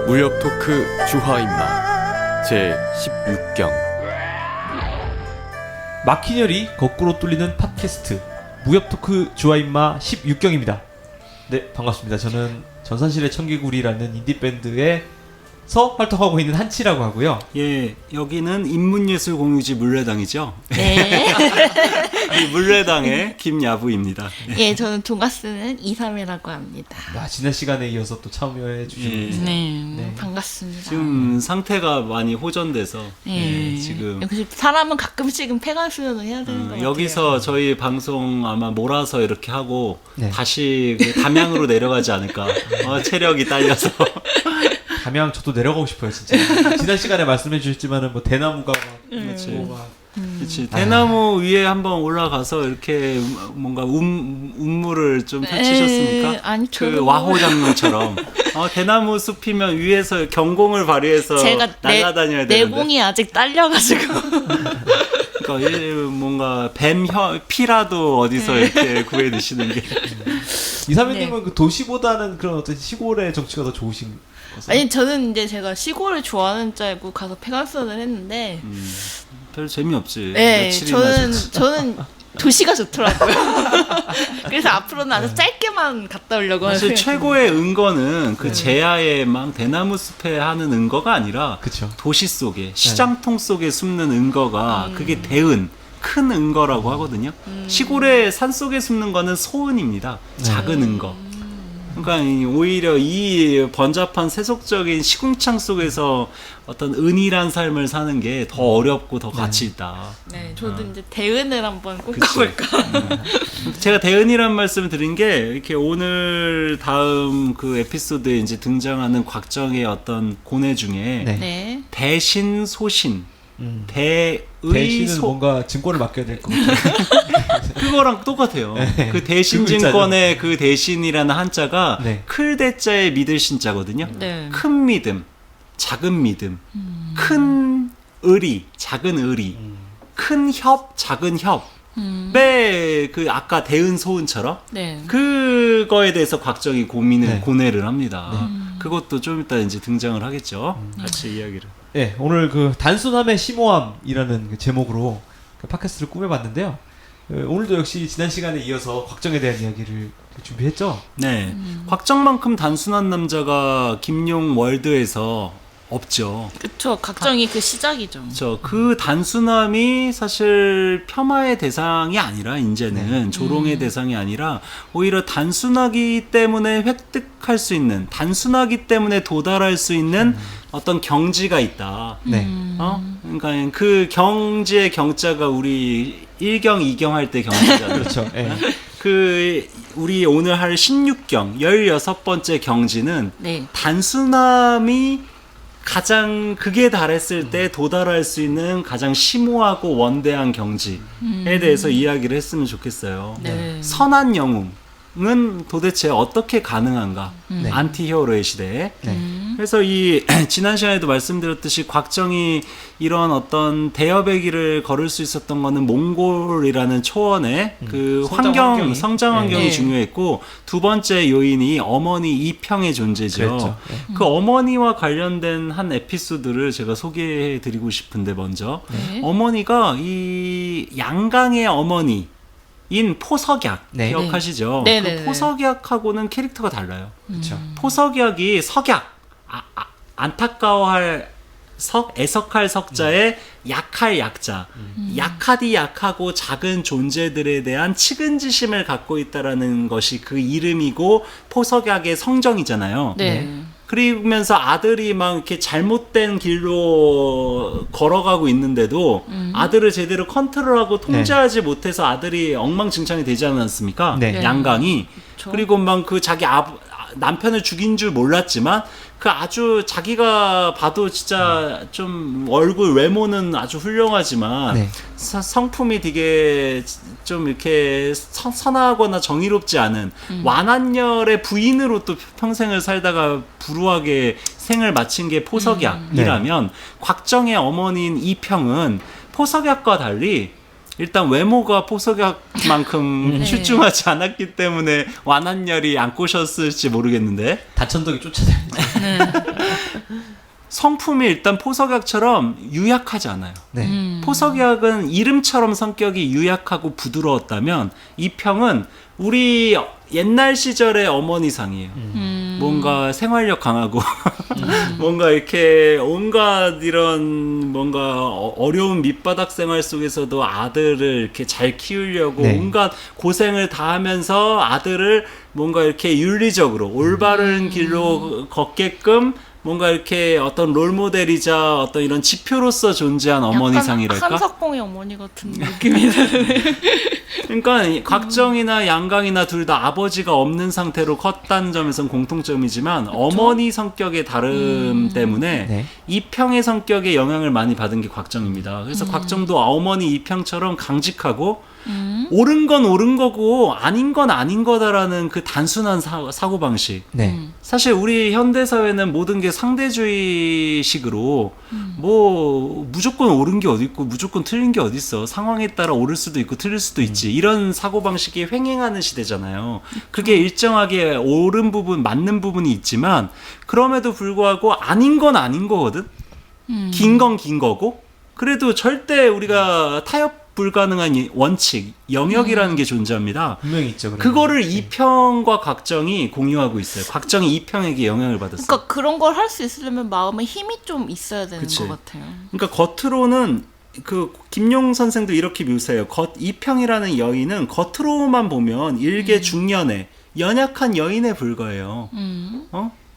무협 토크 주화인마 제 16경. 마키녀리 거꾸로 뚫리는 팟캐스트 무협 토크 주화인마 16경입니다. 네, 반갑습니다. 저는 전산실의 청개구리라는 인디밴드에서 활동하고 있는 한치라고 하고요. 예, 여기는 인문예술 공유지 물레당이죠. 네. 이 물레당의 김야부입니다. 예, 저는 동가스는 이삼이라고 합니다. 지난 시간에 이어서 또 참여해 주신 예. 네, 반갑습니다. 지금 상태가 많이 호전돼서 예, 지금 역시 사람은 가끔씩은 폐관 수련을 해야 되는 것 같아요. 여기서 저희 방송 아마 몰아서 이렇게 하고 네. 다시 그 담양으로 내려가지 않을까. 체력이 딸려서. 담양 저도 내려가고 싶어요, 진짜. 지난 시간에 말씀해 주셨지만은 뭐 대나무가 막 그렇지. 뭐 막 그렇지. 대나무 위에 한번 올라가서 이렇게 뭔가 운물을 좀 펼치셨습니까? 아니, 그 저는 와호 장면처럼 대나무 숲이면 위에서 경공을 발휘해서 제가 날아다녀야 되는데. 내공이 아직 딸려가지고 그러니까 뭔가 뱀 피라도 어디서 이렇게 구해 드시는 게. 이삼이님은 그 도시보다는 그런 어떤 시골의 정치가 더 좋으신 거죠? 아니 저는 이제 제가 시골을 좋아하는 줄 알고 가서 폐관 수련을 했는데 별 재미없지. 네, 며칠이나 저는 도시가 좋더라고요. 그래서 앞으로는 아주 짧게만 갔다 오려고 사실 생각해요. 최고의 은거는 그 제야의 막 대나무 숲에 하는 은거가 아니라 그쵸. 도시 속에 시장통 속에 숨는 은거가 그게 대은 큰 은거라고 하거든요. 시골의 산 속에 숨는 거는 소은입니다. 작은 은거. 그러니까 오히려 이 번잡한 세속적인 시궁창 속에서 어떤 은일한 삶을 사는 게 더 어렵고 더 가치 있다. 네, 저도 이제 대은을 한번 꼭 그치. 가볼까. 제가 대은이란 말씀을 드린 게 이렇게 오늘 다음 그 에피소드에 이제 등장하는 곽정의 어떤 고뇌 중에 네. 네. 대신 소신, 대신은 대의소 뭔가 증권을 맡겨야 될 것 같아요. 그거랑 똑같아요. 네. 그 대신 그 글자죠. 증권의 그 대신이라는 한자가 네. 클 대자에 믿을 신자거든요. 네. 큰 믿음, 작은 믿음, 큰 의리, 작은 의리, 큰 협, 작은 협. 그 아까 대은 소은처럼 네. 그거에 대해서 곽정이 네. 고뇌를 합니다. 그것도 좀 이따 이제 등장을 하겠죠. 같이 이야기를. 네, 오늘 그 단순함의 심오함이라는 그 제목으로 그 팟캐스트를 꾸며봤는데요. 오늘도 역시 지난 시간에 이어서 곽정에 대한 이야기를 준비했죠. 네, 곽정만큼 단순한 남자가 김용 월드에서 없죠. 그쵸. 각정이 그 시작이죠. 그 단순함이 사실 폄하의 대상이 아니라 이제는 조롱의 대상이 아니라 오히려 단순하기 때문에 획득할 수 있는, 단순하기 때문에 도달할 수 있는 어떤 경지가 있다. 네. 그러니까 그 경지의 경자가 우리 1경, 2경 할 때 경지잖아요. 그렇죠. 네. 그 우리 오늘 할 16경 16번째 경지는 네. 단순함이 가장 극에 달했을 때 도달할 수 있는 가장 심오하고 원대한 경지에 대해서 이야기를 했으면 좋겠어요. 네. 선한 영웅은 도대체 어떻게 가능한가? 네. 안티히어로의 시대에. 네. 그래서 이 지난 시간에도 말씀드렸듯이 곽정이 이런 어떤 대업의 길을 걸을 수 있었던 거는 몽골이라는 초원의 그 성장 환경이 네. 중요했고, 두 번째 요인이 어머니 이평의 존재죠. 그랬죠. 그 어머니와 관련된 한 에피소드를 제가 소개해 드리고 싶은데, 먼저 네. 어머니가 이 양강의 어머니 인 포석약 네. 기억하시죠? 네. 그 네, 네. 포석약하고는 캐릭터가 달라요. 그렇죠. 포석약이 석약, 안타까워할 애석할 석자에 약할 약자, 약하디 약하고 작은 존재들에 대한 측은지심을 갖고 있다라는 것이 그 이름이고 포석약의 성정이잖아요. 네. 그러면서 아들이 막 이렇게 잘못된 길로 걸어가고 있는데도 아들을 제대로 컨트롤하고 통제하지 못해서 아들이 엉망진창이 되지 않았습니까? 네. 양강이. 그쵸. 그리고 막 그 자기 남편을 죽인 줄 몰랐지만 그 아주 자기가 봐도 진짜 좀 얼굴 외모는 아주 훌륭하지만 네. 성품이 되게 좀 이렇게 선하거나 정의롭지 않은 완한열의 부인으로 또 평생을 살다가 불우하게 생을 마친 게 포석약이라면 곽정의 어머니인 이평은 포석약과 달리 일단 외모가 포석약만큼 네. 출중하지 않았기 때문에 완한열이 안 꼬셨을지 모르겠는데 단천덕이 쫓아다니다. 성품이 일단 포석약처럼 유약하지 않아요. 네. 포석약은 이름처럼 성격이 유약하고 부드러웠다면 이 평은 우리 옛날 시절의 어머니상이에요. 뭔가 생활력 강하고 뭔가 이렇게 온갖 이런 뭔가 어려운 밑바닥 생활 속에서도 아들을 이렇게 잘 키우려고 네. 온갖 고생을 다 하면서 아들을 뭔가 이렇게 윤리적으로 올바른 길로 걷게끔 뭔가 이렇게 어떤 롤모델이자 어떤 이런 지표로서 존재한 어머니상이랄까? 약간 한석봉의 어머니 같은 느낌이 드네. 그러니까 각정이나 양강이나 둘 다 아버지가 없는 상태로 컸다는 점에서는 공통점이지만 어머니 성격의 다름 때문에 네. 이평의 성격에 영향을 많이 받은 게 곽정입니다. 그래서 곽정도 어머니 이평처럼 강직하고 옳은 건 옳은 거고 아닌 건 아닌 거다라는 그 단순한 사고방식. 네. 사실 우리 현대사회는 모든 게 상대주의식으로 뭐 무조건 옳은 게 어디 있고 무조건 틀린 게 어디 있어. 상황에 따라 옳을 수도 있고 틀릴 수도 있지. 이런 사고방식이 횡행하는 시대잖아요. 그게 일정하게 옳은 부분, 맞는 부분이 있지만 그럼에도 불구하고 아닌 건 아닌 거거든. 긴 건 긴 거고. 그래도 절대 우리가 타협 불가능한 이 원칙, 영역이라는 게 존재합니다. 분명히 있죠. 그런 그거를 거. 이평과 곽정이 공유하고 있어요. 곽정이 이평에게 영향을 받았어요. 그러니까 그런 걸 할 수 있으려면 마음에 힘이 좀 있어야 되는 그치. 것 같아요. 그러니까 겉으로는 그 김용 선생도 이렇게 묘사해요. 이평이라는 여인은 겉으로만 보면 일개 중년의 연약한 여인에 불과해요.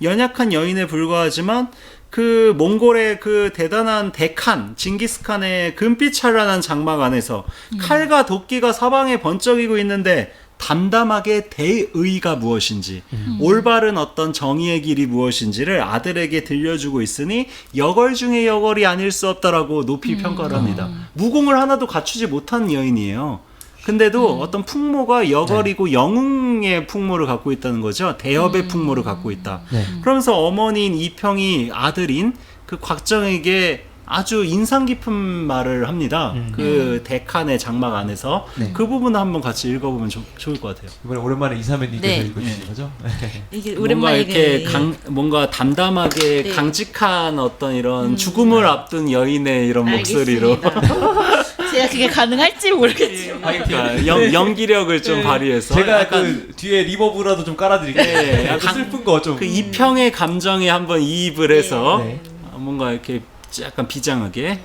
연약한 여인에 불과하지만 그 몽골의 그 대단한 대칸 징기스칸의 금빛 찬란한 장막 안에서 칼과 도끼가 사방에 번쩍이고 있는데 담담하게 대의가 무엇인지 올바른 어떤 정의의 길이 무엇인지를 아들에게 들려주고 있으니 여걸 중에 여걸이 아닐 수 없다라고 높이 평가를 합니다. 무공을 하나도 갖추지 못한 여인이에요. 근데도 어떤 풍모가 여걸이고 영웅의 풍모를 갖고 있다는 거죠. 대업의 풍모를 갖고 있다. 네. 그러면서 어머니인 이평이 아들인 그 곽정에게 아주 인상 깊은 말을 합니다. 그 대칸의 장막 안에서 네. 그 부분을 한번 같이 읽어보면 좋을 것 같아요. 이번에 오랜만에 이사면님께서 네. 읽어주신 거죠? 이게 뭔가 오랜만에 이렇게 뭔가 담담하게 네. 강직한 어떤 이런 죽음을 앞둔 여인의 이런 목소리로 제가 그게 가능할지 모르겠지만 그러니까 연기력을 좀 발휘해서 제가 약간 그 뒤에 리버브라도 좀 깔아드릴게요. 네, 약간 약간 슬픈 거 좀. 그 이평의 감정에 한번 이입을 해서 네. 뭔가 이렇게 약간 비장하게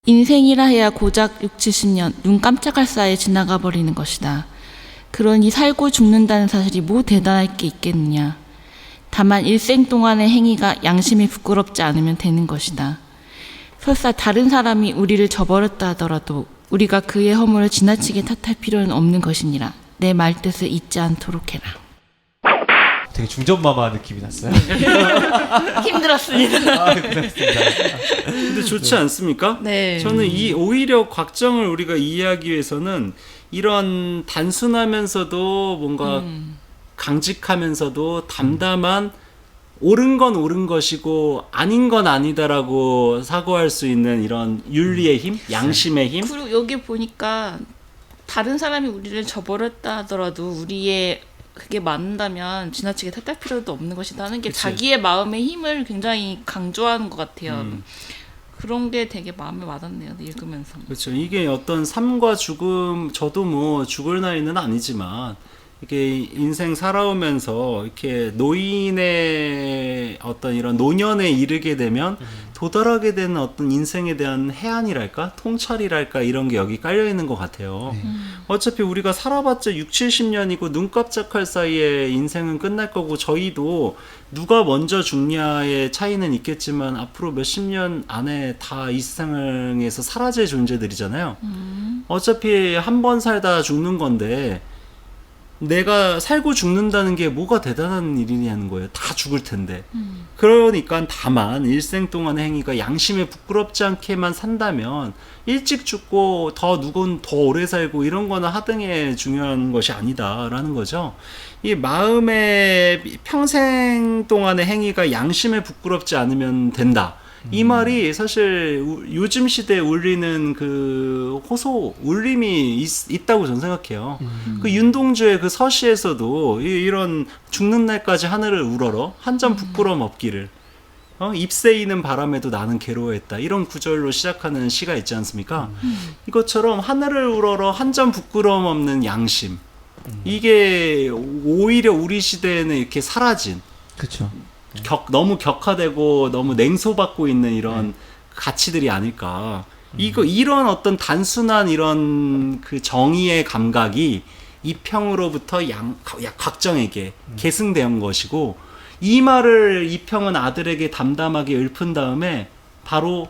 인생이라 해야 고작 6, 70년 눈 깜짝할 사이에 지나가 버리는 것이다. 그러니 살고 죽는다는 사실이 뭐 대단할 게 있겠느냐. 다만 일생 동안의 행위가 양심이 부끄럽지 않으면 되는 것이다. 설사 다른 사람이 우리를 저버렸다 하더라도 우리가 그의 허물을 지나치게 탓할 필요는 없는 것이니라. 내 말뜻을 잊지 않도록 해라. 되게 중전마마 느낌이 났어요. 힘들었습니다. 아, 고생했습니다. 근데 좋지 않습니까? 네. 저는 이 오히려 곽정을 우리가 이해하기 위해서는 이런 단순하면서도 뭔가 강직하면서도 담담한 옳은 건 옳은 것이고 아닌 건 아니다라고 사고할 수 있는 이런 윤리의 힘, 양심의 힘. 그리고 여기 보니까 다른 사람이 우리를 저버렸다 하더라도 우리의 그게 맞는다면 지나치게 탓할 필요도 없는 것이다 하는 게 그치. 자기의 마음의 힘을 굉장히 강조하는 것 같아요. 그런 게 되게 마음에 와닿네요. 읽으면서. 그렇죠. 이게 어떤 삶과 죽음, 저도 뭐 죽을 나이는 아니지만 이게 인생 살아오면서 이렇게 노인의 어떤 이런 노년에 이르게 되면 도달하게 되는 어떤 인생에 대한 해안이랄까? 통찰이랄까? 이런 게 여기 깔려 있는 것 같아요. 어차피 우리가 살아봤자 6, 70년이고 눈 깜짝할 사이에 인생은 끝날 거고 저희도 누가 먼저 죽냐의 차이는 있겠지만 앞으로 몇십 년 안에 다 이 세상에서 사라질 존재들이잖아요. 어차피 한 번 살다 죽는 건데 내가 살고 죽는다는 게 뭐가 대단한 일이냐는 거예요. 다 죽을 텐데. 그러니까 다만 일생 동안의 행위가 양심에 부끄럽지 않게만 산다면 일찍 죽고 누군 더 오래 살고 이런 거는 하등의 중요한 것이 아니다라는 거죠. 이 마음의 평생 동안의 행위가 양심에 부끄럽지 않으면 된다. 이 말이 사실 요즘 시대에 울리는 그 호소 울림이 있다고 저는 생각해요. 그 윤동주의 그 서시에서도 이런 죽는 날까지 하늘을 우러러 한 점 부끄럼 없기를 잎새이는 바람에도 나는 괴로워했다. 이런 구절로 시작하는 시가 있지 않습니까? 이것처럼 하늘을 우러러 한 점 부끄럼 없는 양심. 이게 오히려 우리 시대에는 이렇게 사라진 그렇죠. 너무 격화되고 너무 냉소받고 있는 이런 가치들이 아닐까. 이런 어떤 단순한 이런 그 정의의 감각이 이평으로부터 곽정에게 계승된 것이고, 이 말을 이평은 아들에게 담담하게 읊은 다음에 바로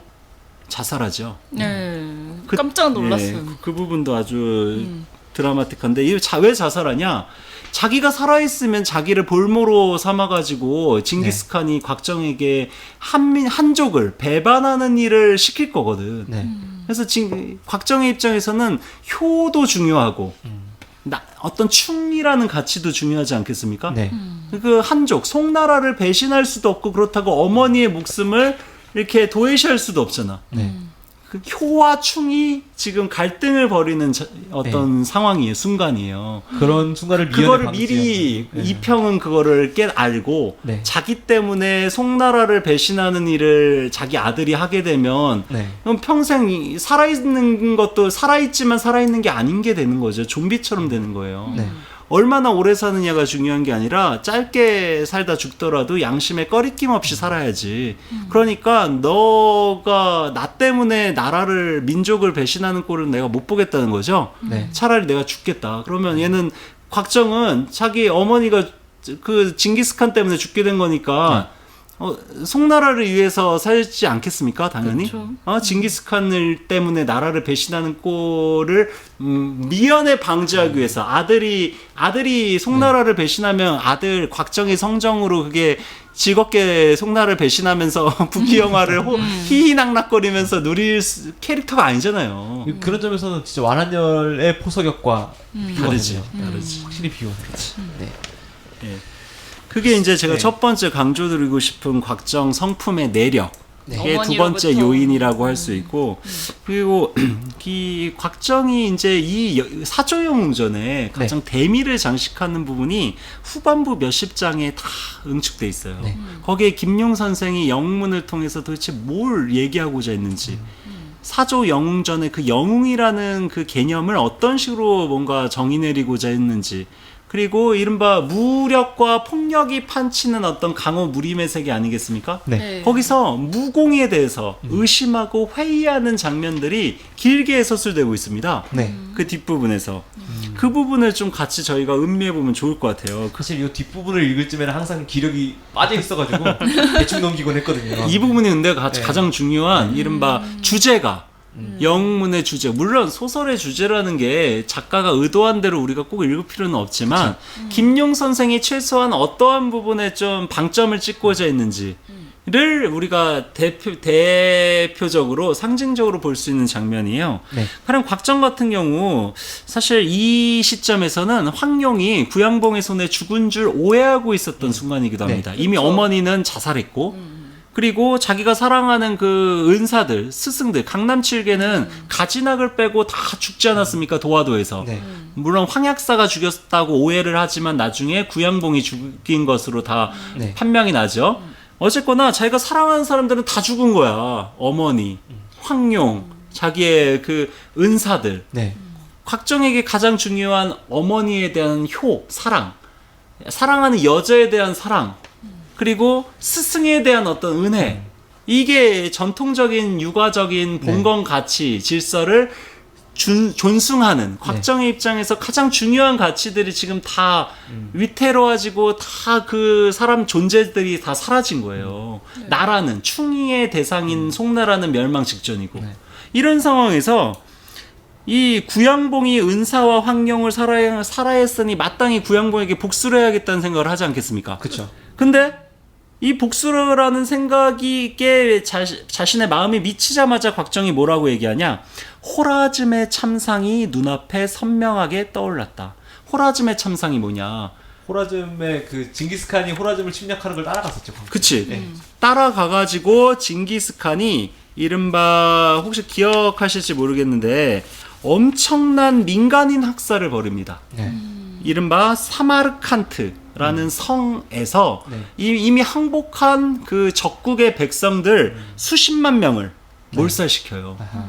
자살하죠. 네. 깜짝 놀랐어요. 예, 그 부분도 아주 드라마틱한데, 왜 자살하냐? 자기가 살아있으면 자기를 볼모로 삼아가지고 징기스칸이 곽정에게 한족을 배반하는 일을 시킬 거거든. 네. 그래서 곽정의 입장에서는 효도 중요하고 어떤 충이라는 가치도 중요하지 않겠습니까? 네. 그 한족, 송나라를 배신할 수도 없고, 그렇다고 어머니의 목숨을 이렇게 도외시할 수도 없잖아. 네. 그 효와 충이 지금 갈등을 벌이는 어떤 상황이에요, 순간이에요. 그런 순간을 그거를 미리 이평은 그거를 알고 네. 자기 때문에 송나라를 배신하는 일을 자기 아들이 하게 되면 네. 그럼 평생 살아있는 것도 살아있지만 살아있는 게 아닌 게 되는 거죠. 좀비처럼 되는 거예요. 네. 얼마나 오래 사느냐가 중요한 게 아니라 짧게 살다 죽더라도 양심에 꺼리낌 없이 살아야지. 그러니까 너가 나 때문에 나라를 민족을 배신하는 꼴은 내가 못 보겠다는 거죠. 네. 차라리 내가 죽겠다. 그러면 얘는 곽정은 자기 어머니가 그 징기스칸 때문에 죽게 된 거니까 송나라를 위해서 살지 않겠습니까? 당연히. 그렇죠. 징기스칸을 때문에 나라를 배신하는 꼴을 미연에 방지하기 위해서 아들이 송나라를 배신하면 아들 곽정의 성정으로 그게 즐겁게 송나라를 배신하면서 부귀영화를 희희낙낙거리면서 누릴 캐릭터가 아니잖아요. 그런 점에서는 진짜 완한열의 포석역과 다르지. 확실히 비교가 되지. 네. 예. 그게 이제 제가 네. 첫 번째 강조드리고 싶은 곽정 성품의 내력. 네. 이게 두 번째 어머니로부터. 요인이라고 할 수 있고, 그리고 이 곽정이 이제 이 사조영웅전에 가장 대미를 장식하는 부분이 후반부 몇십 장에 다 응축돼 있어요. 네. 거기에 김용 선생이 영문을 통해서 도대체 뭘 얘기하고자 했는지, 사조 영웅전의 그 영웅이라는 그 개념을 어떤 식으로 뭔가 정의 내리고자 했는지, 그리고 이른바 무력과 폭력이 판치는 어떤 강호 무림의 세계 아니겠습니까? 네. 네. 거기서 무공에 대해서 의심하고 회의하는 장면들이 길게 서술되고 있습니다. 네. 그 뒷부분에서. 그 부분을 좀 같이 저희가 음미해보면 좋을 것 같아요. 사실 이 뒷부분을 읽을 쯤에는 항상 기력이 빠져 있어가지고 대충 넘기곤 했거든요. 이 부분이 근데 네. 가장 중요한 이른바 주제가, 영문의 주제, 물론 소설의 주제라는 게 작가가 의도한 대로 우리가 꼭 읽을 필요는 없지만 김용 선생이 최소한 어떠한 부분에 좀 방점을 찍고자 했는지를 우리가 대표적으로 상징적으로 볼 수 있는 장면이에요. 네. 가령 곽정 같은 경우 사실 이 시점에서는 황룡이 구양봉의 손에 죽은 줄 오해하고 있었던 순간이기도 합니다. 네. 이미 어머니는 자살했고 그리고 자기가 사랑하는 그 은사들, 스승들, 강남 7개는 가지낙을 빼고 다 죽지 않았습니까? 도화도에서. 네. 물론 황약사가 죽였다고 오해를 하지만 나중에 구양봉이 죽인 것으로 다 네. 판명이 나죠. 어쨌거나 자기가 사랑하는 사람들은 다 죽은 거야. 어머니, 황룡, 자기의 그 은사들. 네. 곽정에게 가장 중요한 어머니에 대한 사랑, 사랑하는 여자에 대한 사랑, 그리고 스승에 대한 어떤 은혜, 이게 전통적인 육아적인 본건 가치, 질서를 존숭하는 곽정의 입장에서 가장 중요한 가치들이 지금 다 위태로워지고 다 그 사람 존재들이 다 사라진 거예요. 나라는, 충의의 대상인 송나라는 멸망 직전이고. 이런 상황에서 이 구양봉이 은사와 황룡을 살아했으니 마땅히 구양봉에게 복수를 해야겠다는 생각을 하지 않겠습니까? 그렇죠. 근데 이 복수라는 생각이 자신의 마음에 미치자마자 곽정이 뭐라고 얘기하냐? 호라즘의 참상이 눈앞에 선명하게 떠올랐다. 호라즘의 참상이 뭐냐? 호라즘의 그 징기스칸이 호라즘을 침략하는 걸 따라갔었죠. 그치. 네. 따라가가지고 징기스칸이 이른바 혹시 기억하실지 모르겠는데 엄청난 민간인 학살을 벌입니다. 네. 이른바 사마르칸트라는 성에서 네. 이미 항복한 그 적국의 백성들 수십만 명을 몰살시켜요. 아하.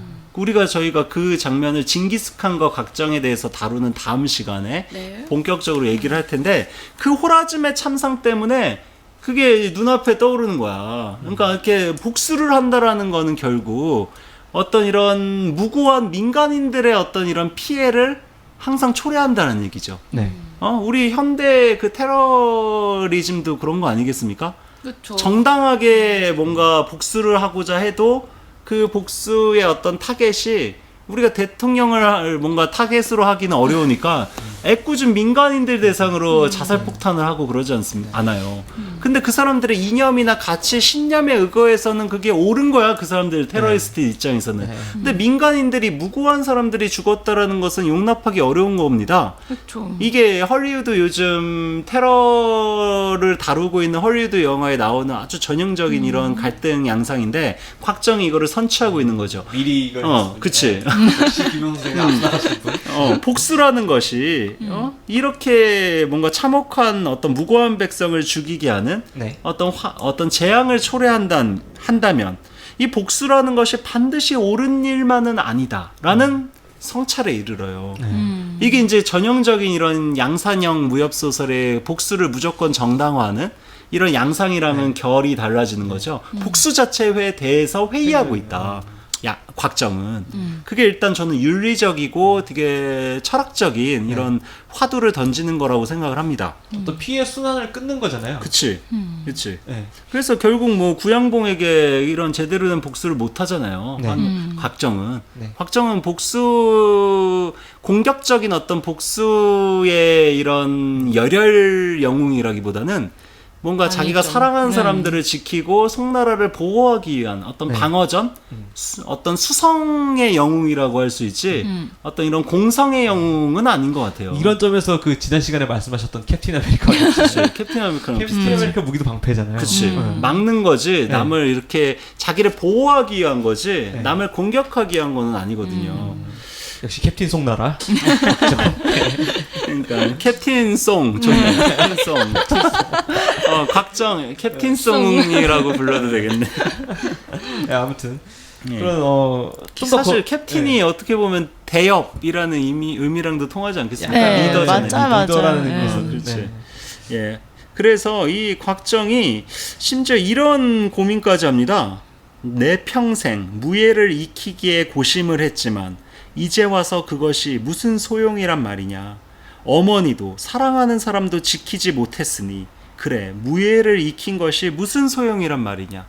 저희가 그 장면을 징기스칸과 각정에 대해서 다루는 다음 시간에 네. 본격적으로 얘기를 할 텐데 그 호라즘의 참상 때문에 그게 눈앞에 떠오르는 거야. 그러니까 이렇게 복수를 한다라는 거는 결국 어떤 이런 무고한 민간인들의 어떤 이런 피해를 항상 초래한다는 얘기죠. 네. 우리 현대 그 테러리즘도 그런 거 아니겠습니까? 그렇죠. 정당하게 뭔가 복수를 하고자 해도 그 복수의 어떤 타겟이 우리가 대통령을 뭔가 타겟으로 하기는 어려우니까 애꿎은 민간인들 대상으로 자살 폭탄을 하고 그러지 않아요. 근데 그 사람들의 이념이나 가치, 신념에 의거해서는 그게 옳은 거야. 그 사람들 테러리스트 입장에서는. 네. 근데 민간인들이 무고한 사람들이 죽었다라는 것은 용납하기 어려운 겁니다. 그렇죠. 이게 헐리우드 요즘 테러를 다루고 있는 헐리우드 영화에 나오는 아주 전형적인 이런 갈등 양상인데 곽정이 이거를 선취하고 있는 거죠. 미리 이걸 그치. 역시 김용 선생이 앞서가신 분. 복수라는 것이 이렇게 뭔가 참혹한 어떤 무고한 백성을 죽이게 하는 네. 어떤 재앙을 초래한다면 이 복수라는 것이 반드시 옳은 일만은 아니다라는 성찰에 이르러요. 이게 이제 전형적인 이런 양산형 무협 소설의 복수를 무조건 정당화하는 이런 양상이랑은 결이 달라지는 거죠. 복수 자체에 대해서 회의하고 있다. 곽정은 그게 일단 저는 윤리적이고 되게 철학적인 이런 화두를 던지는 거라고 생각을 합니다. 어떤 피해 순환을 끊는 거잖아요. 그치. 그치. 네. 그래서 결국 뭐 구양봉에게 이런 제대로 된 복수를 못 하잖아요. 네. 곽정은. 네. 곽정은 공격적인 어떤 복수의 이런 열혈 영웅이라기보다는 뭔가 자기가 아니죠. 사랑하는 네. 사람들을 지키고 송나라를 보호하기 위한 어떤 네. 방어전, 어떤 수성의 영웅이라고 할 수 있지, 어떤 이런 공성의 영웅은 아닌 것 같아요. 이런 점에서 그 지난 시간에 말씀하셨던 캡틴 아메리카 캡틴 아메리카랑 캡틴 아메리카 무기도 방패잖아요. 그치. 막는 거지. 네. 남을 이렇게 자기를 보호하기 위한 거지. 네. 남을 공격하기 위한 거는 아니거든요. 역시 캡틴 송나라. 그러니까 캡틴 송 좋네. 캡틴 송. 각정 캡틴 송이라고 불러도 되겠네. 네, 아무튼 예. 그런 사실 캡틴이 어떻게 보면 대엽이라는 의미랑도 통하지 않겠습니까? 네, 리더잖아요. 맞아요. 리더라는 네. 의미에서 그렇지. 네. 예. 그래서 이 곽정이 심지어 이런 고민까지 합니다. 내 평생 무예를 익히기에 고심을 했지만 이제 와서 그것이 무슨 소용이란 말이냐. 어머니도 사랑하는 사람도 지키지 못했으니 그래 무예를 익힌 것이 무슨 소용이란 말이냐.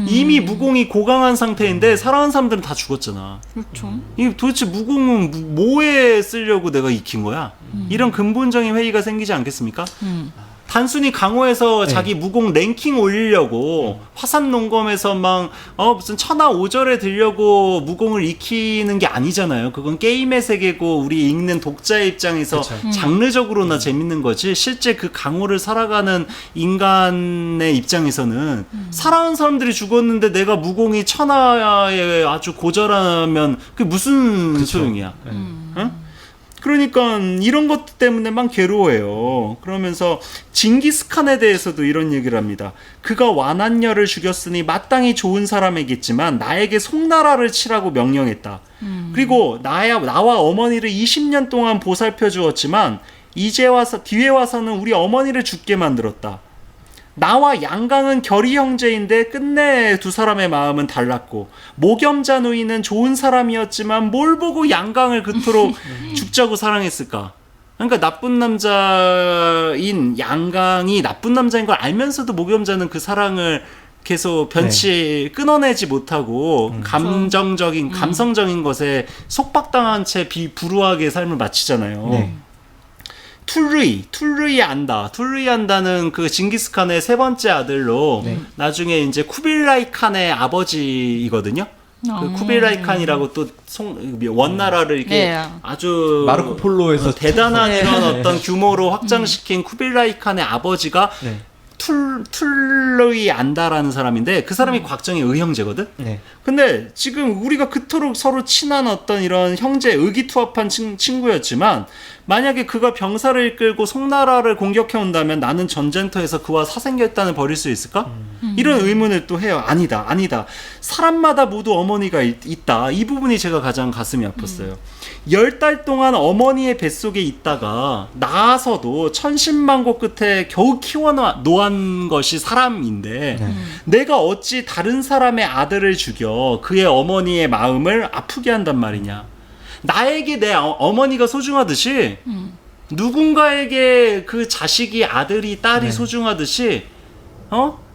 이미 무공이 고강한 상태인데 사랑하는 사람들은 다 죽었잖아. 그렇죠. 이 도대체 무공은 뭐에 쓰려고 내가 익힌 거야? 이런 근본적인 회의가 생기지 않겠습니까? 단순히 강호에서 네. 자기 무공 랭킹 올리려고 화산 농검에서 막 무슨 천하 오절에 들려고 무공을 익히는 게 아니잖아요. 그건 게임의 세계고 우리 읽는 독자의 입장에서 그쵸. 장르적으로나 재밌는 거지. 실제 그 강호를 살아가는 인간의 입장에서는 사랑하는 사람들이 죽었는데 내가 무공이 천하에 아주 고절하면 그게 무슨 그쵸. 소용이야? 네. 응? 그러니까 이런 것 때문에만 괴로워해요. 그러면서 징기스칸에 대해서도 이런 얘기를 합니다. 그가 완한녀를 죽였으니 마땅히 좋은 사람이겠지만 나에게 송나라를 치라고 명령했다. 그리고 나와 어머니를 20년 동안 보살펴 주었지만 이제 와서 뒤에 와서는 우리 어머니를 죽게 만들었다. 나와 양강은 결의 형제인데 끝내 두 사람의 마음은 달랐고 모겸자 누이는 좋은 사람이었지만 뭘 보고 양강을 그토록 죽자고 사랑했을까? 그러니까 나쁜 남자인 양강이 나쁜 남자인 걸 알면서도 모겸자는 그 사랑을 계속 끊어내지 못하고 감성적인 것에 속박당한 채 불우하게 삶을 마치잖아요. 네. 툴루이 안다는 그 징기스칸의 세 번째 아들로 네. 나중에 이제 쿠빌라이 칸의 아버지이거든요. 그 쿠빌라이 칸이라고 또 원나라를 이렇게 네. 아주 마르코 폴로에서 대단한 네. 이런 어떤 규모로 확장시킨 쿠빌라이 칸의 아버지가 네. 툴로이 안다라는 사람인데 그 사람이 곽정의 의형제거든. 네. 근데 지금 우리가 그토록 서로 친한 어떤 이런 형제 의기투합한 친구였지만 만약에 그가 병사를 이끌고 송나라를 공격해 온다면 나는 전쟁터에서 그와 사생결단을 벌일 수 있을까? 이런 의문을 또 해요. 아니다. 사람마다 모두 어머니가 있다. 이 부분이 제가 가장 가슴이 아팠어요. 10달 동안 어머니의 뱃속에 있다가 나아서도 천신만고 끝에 겨우 키워놓은 것이 사람인데 내가 어찌 다른 사람의 아들을 죽여 그의 어머니의 마음을 아프게 한단 말이냐. 나에게 내 어머니가 소중하듯이 누군가에게 그 자식이 아들이 딸이 소중하듯이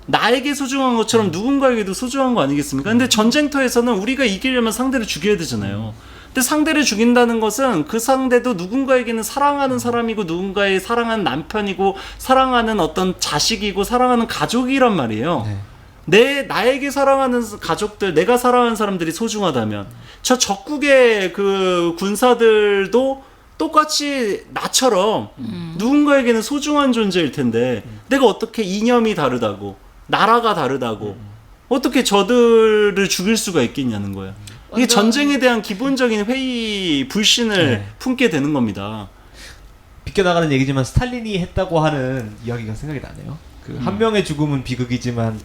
나에게 소중한 것처럼 누군가에게도 소중한 거 아니겠습니까? 근데 전쟁터에서는 우리가 이기려면 상대를 죽여야 되잖아요. 근데 상대를 죽인다는 것은 그 상대도 누군가에게는 사랑하는 사람이고 누군가의 사랑하는 남편이고 사랑하는 어떤 자식이고 사랑하는 가족이란 말이에요. 나에게 사랑하는 가족들, 내가 사랑하는 사람들이 소중하다면 저 적국의 그 군사들도 똑같이 나처럼 누군가에게는 소중한 존재일 텐데 내가 어떻게 이념이 다르다고 나라가 다르다고 어떻게 저들을 죽일 수가 있겠냐는 거예요. 이게 전쟁에 대한 기본적인 불신을 품게 되는 겁니다. 비껴나가는 얘기지만 스탈린이 했다고 하는 이야기가 생각이 나네요. 그 한 명의 죽음은 비극이지만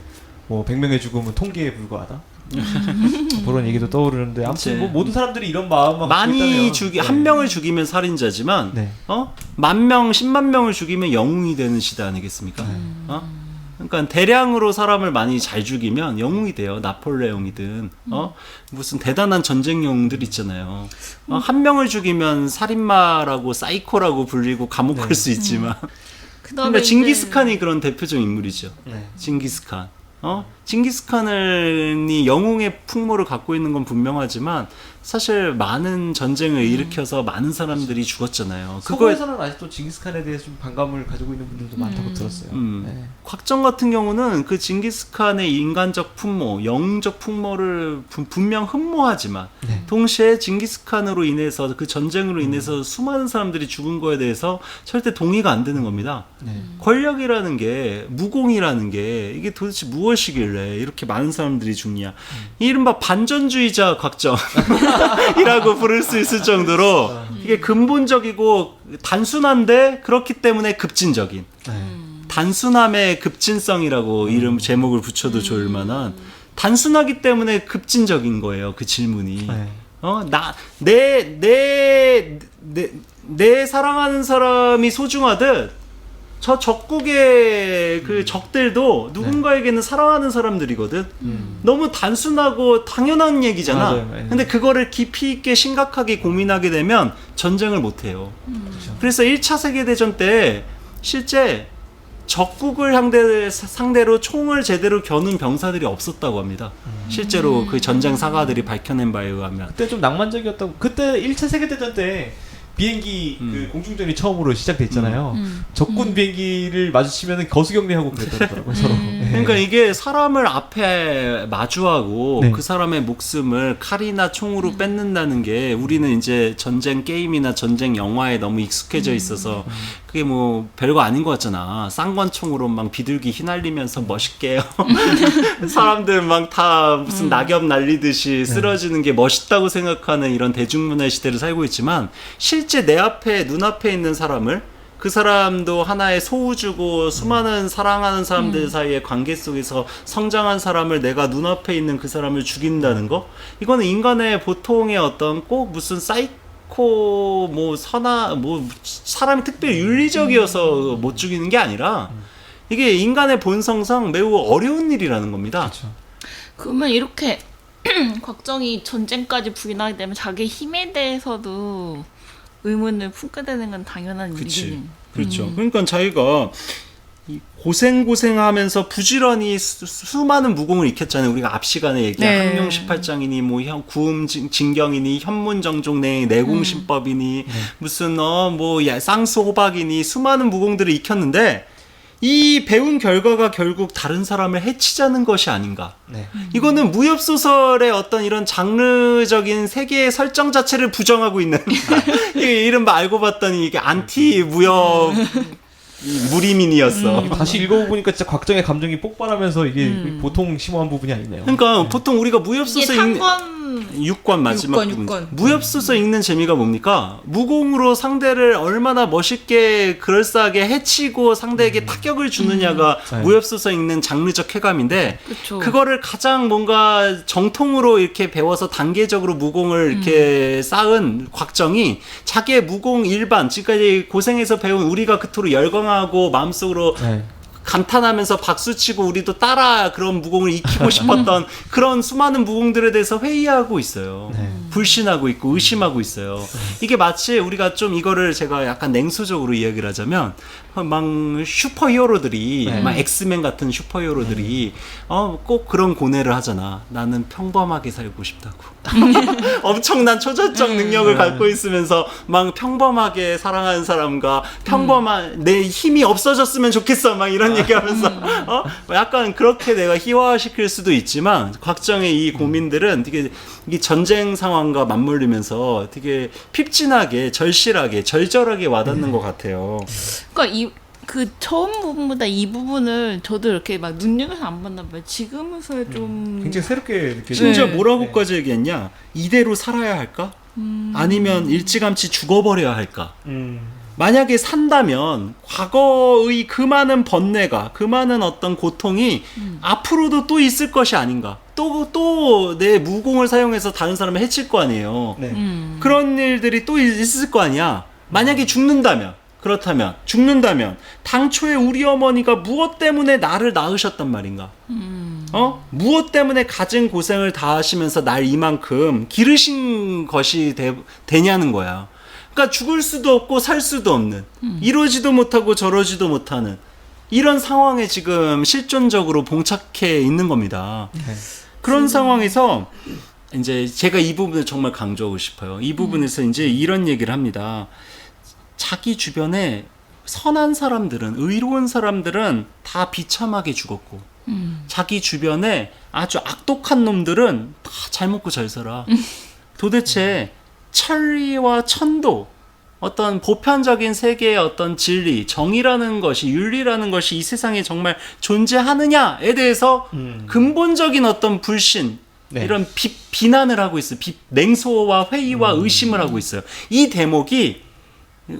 뭐 100명의 죽음은 통계에 불과하다. 그런 얘기도 떠오르는데 아무튼 뭐 모든 사람들이 이런 마음만 많이 한 명을 죽이면 살인자지만 10,000명, 10만 명을 죽이면 영웅이 되는 시대 아니겠습니까? 그러니까 대량으로 사람을 많이 잘 죽이면 영웅이 돼요. 나폴레옹이든 무슨 대단한 전쟁 영웅들 있잖아요. 한 명을 죽이면 살인마라고 사이코라고 불리고 감옥 갈 수 있지만 그러니까 징기스칸이 그런 대표적 인물이죠. 징기스칸. 징기스칸이 영웅의 풍모를 갖고 있는 건 분명하지만 사실 많은 전쟁을 일으켜서 많은 사람들이 죽었잖아요. 서구에서는 아직도 징기스칸에 대해서 좀 반감을 가지고 있는 분들도 많다고 들었어요. 곽정 같은 경우는 그 징기스칸의 인간적 풍모, 영웅적 풍모를 분명 흠모하지만 동시에 징기스칸으로 인해서 그 전쟁으로 인해서 수많은 사람들이 죽은 거에 대해서 절대 동의가 안 되는 겁니다. 권력이라는 게 무공이라는 게 이게 도대체 무엇이길래 이렇게 많은 사람들이 죽냐. 이른바 반전주의자 곽정 이라고 부를 수 있을 정도로 이게 근본적이고 단순한데 그렇기 때문에 급진적인 단순함의 급진성이라고 이름 제목을 붙여도 좋을 만한 단순하기 때문에 급진적인 거예요. 그 질문이 내 사랑하는 사람이 소중하듯 저 적국의 그 적들도 누군가에게는 사랑하는 사람들이거든. 너무 단순하고 당연한 얘기잖아. 맞아요. 근데 그거를 깊이 있게 심각하게 고민하게 되면 전쟁을 못 해요. 그래서 1차 세계대전 때 실제 적국을 상대로 총을 제대로 겨눈 병사들이 없었다고 합니다. 실제로 그 전쟁 사가들이 밝혀낸 바에 의하면. 그때 좀 낭만적이었다고. 그때 1차 세계대전 때 비행기 그 공중전이 처음으로 시작됐잖아요. 적군 비행기를 마주치면 거수경례하고 그랬더라고요. 서로. 그러니까 이게 사람을 앞에 마주하고 그 사람의 목숨을 칼이나 총으로 뺏는다는 게 우리는 이제 전쟁 게임이나 전쟁 영화에 너무 익숙해져 있어서 그게 뭐 별거 아닌 것 같잖아. 쌍권총으로 막 비둘기 휘날리면서 멋있게 사람들 막 다 무슨 낙엽 날리듯이 쓰러지는 게 멋있다고 생각하는 이런 대중문화의 시대를 살고 있지만 실제 내 앞에 눈앞에 있는 사람을 그 사람도 하나의 소우주고 수많은 사랑하는 사람들 사이의 관계 속에서 성장한 사람을 내가 눈앞에 있는 그 사람을 죽인다는 거 이거는 인간의 보통의 어떤 꼭 무슨 사이코 뭐 사람이 특별히 윤리적이어서 못 죽이는 게 아니라 이게 인간의 본성상 매우 어려운 일이라는 겁니다. 그렇죠. 그러면 이렇게 곽정이 전쟁까지 부인하게 되면 자기 힘에 대해서도 의문을 품게 되는 건 당연한 일이네. 그렇죠. 그러니까 자기가 고생하면서 부지런히 수많은 무공을 익혔잖아요. 우리가 앞 시간에 얘기한 항명 18장이니 뭐 구음 진경이니 현문정종내 내공신법이니 무슨 뭐 쌍수호박이니 수많은 무공들을 익혔는데 이 배운 결과가 결국 다른 사람을 해치자는 것이 아닌가. 네. 이거는 무협 소설의 어떤 이런 장르적인 세계의 설정 자체를 부정하고 있는 이른바 알고 봤더니 이게 안티 무협 무리민이었어. 다시 읽어보니까 진짜 곽정의 감정이 폭발하면서 이게 보통 심오한 부분이 아니네요. 그러니까 보통 우리가 무협 이게 소설 읽는 3권 6권 마지막 6권, 부분. 6권. 무협 소설 읽는 재미가 뭡니까? 무공으로 상대를 얼마나 멋있게 그럴싸하게 해치고 상대에게 타격을 주느냐가 네. 무협 소설 읽는 장르적 쾌감인데 그쵸. 그거를 가장 뭔가 정통으로 이렇게 배워서 단계적으로 무공을 이렇게 쌓은 곽정이 자기의 무공 일반 지금까지 고생해서 배운 우리가 그토록 열광하고 마음속으로 네. 감탄하면서 박수치고 우리도 따라 그런 무공을 익히고 싶었던 그런 수많은 무공들에 대해서 회의하고 있어요. 네. 불신하고 있고 의심하고 있어요. 이게 마치 우리가 좀 이거를 제가 약간 냉소적으로 이야기를 하자면 막 슈퍼히어로들이 네. 막 엑스맨 같은 슈퍼히어로들이 꼭 그런 고뇌를 하잖아. 나는 평범하게 살고 싶다고. 엄청난 초절정 능력을 갖고 있으면서 막 평범하게 사랑하는 사람과 평범한 내 힘이 없어졌으면 좋겠어 막 이런 얘기하면서 약간 그렇게 내가 희화화시킬 수도 있지만 곽정의 이 고민들은 되게 이 전쟁 상황과 맞물리면서 되게 핍진하게 절실하게 절절하게 와닿는 것 같아요. 그러니까 그 처음 부분보다 이 부분을 저도 이렇게 막 눈여겨서 안 봤나 봐요. 지금에서 좀 굉장히 새롭게 느껴지죠. 심지어 네. 뭐라고까지 얘기했냐? 이대로 살아야 할까? 아니면 일찌감치 죽어버려야 할까? 만약에 산다면 과거의 그 많은 번뇌가 그 많은 어떤 고통이 앞으로도 또 있을 것이 아닌가? 또 내 무공을 사용해서 다른 사람을 해칠 거 아니에요. 네. 그런 일들이 또 있을 거 아니야. 만약에 그렇다면 죽는다면 당초에 우리 어머니가 무엇 때문에 나를 낳으셨단 말인가? 무엇 때문에 가진 고생을 다 하시면서 날 이만큼 기르신 것이 되냐는 거야. 그러니까 죽을 수도 없고 살 수도 없는, 이러지도 못하고 저러지도 못하는 이런 상황에 지금 실존적으로 봉착해 있는 겁니다. 네. 그런 상황에서 이제 제가 이 부분을 정말 강조하고 싶어요. 이 부분에서 이제 이런 얘기를 합니다. 자기 주변에 선한 사람들은, 의로운 사람들은 다 비참하게 죽었고, 자기 주변에 아주 악독한 놈들은 다 잘 먹고 잘 살아. 도대체 천리와 천도, 어떤 보편적인 세계의 어떤 진리, 정의라는 것이, 윤리라는 것이 이 세상에 정말 존재하느냐에 대해서 근본적인 어떤 불신, 네. 이런 비난을 하고 있어요. 냉소와 회의와 의심을 하고 있어요. 이 대목이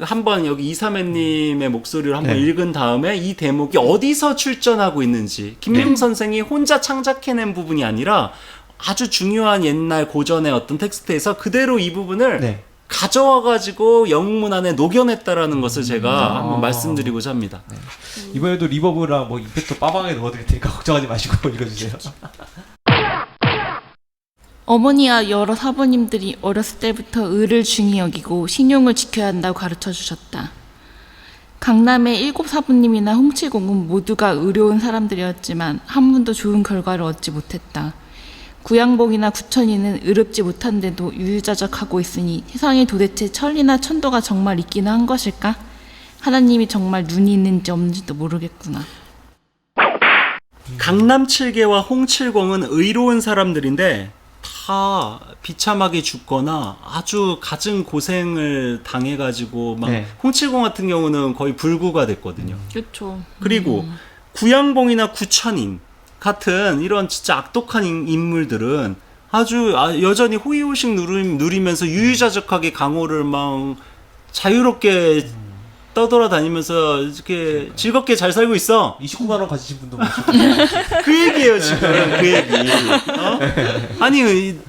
한번 여기 이사매님의 목소리를 한번 네. 읽은 다음에 이 대목이 어디서 출전하고 있는지 김용 네. 선생이 혼자 창작해낸 부분이 아니라 아주 중요한 옛날 고전의 어떤 텍스트에서 그대로 이 부분을 네. 가져와가지고 영문 안에 녹여냈다라는 것을 제가 한번 아. 말씀드리고자 합니다. 이번에도 리버브랑 뭐 임팩트 빠방에 넣어드릴 테니까 걱정하지 마시고 읽어주세요. 어머니와 여러 사부님들이 어렸을 때부터 의를 중히 여기고 신용을 지켜야 한다고 가르쳐 주셨다. 강남의 7 사부님이나 홍칠공은 모두가 의로운 사람들이었지만 한 분도 좋은 결과를 얻지 못했다. 구양봉이나 구천이는 의롭지 못한데도 유유자적하고 있으니 세상에 도대체 천리나 천도가 정말 있기는 한 것일까? 하나님이 정말 눈이 있는지 없는지도 모르겠구나. 강남 7개와 홍칠공은 의로운 사람들인데 다 비참하게 죽거나 아주 갖은 고생을 당해가지고 막 네. 홍칠공 같은 경우는 거의 불구가 됐거든요. 그렇죠. 그리고 구양봉이나 구천인 같은 이런 진짜 악독한 인물들은 아주 여전히 호의호식 누리면서 유유자적하게 강호를 막 자유롭게 떠돌아다니면서 이렇게 즐겁게 잘 살고 있어. 29만 원 가지신 분도 많죠. 그 얘기예요 지금. 그 얘기. 아니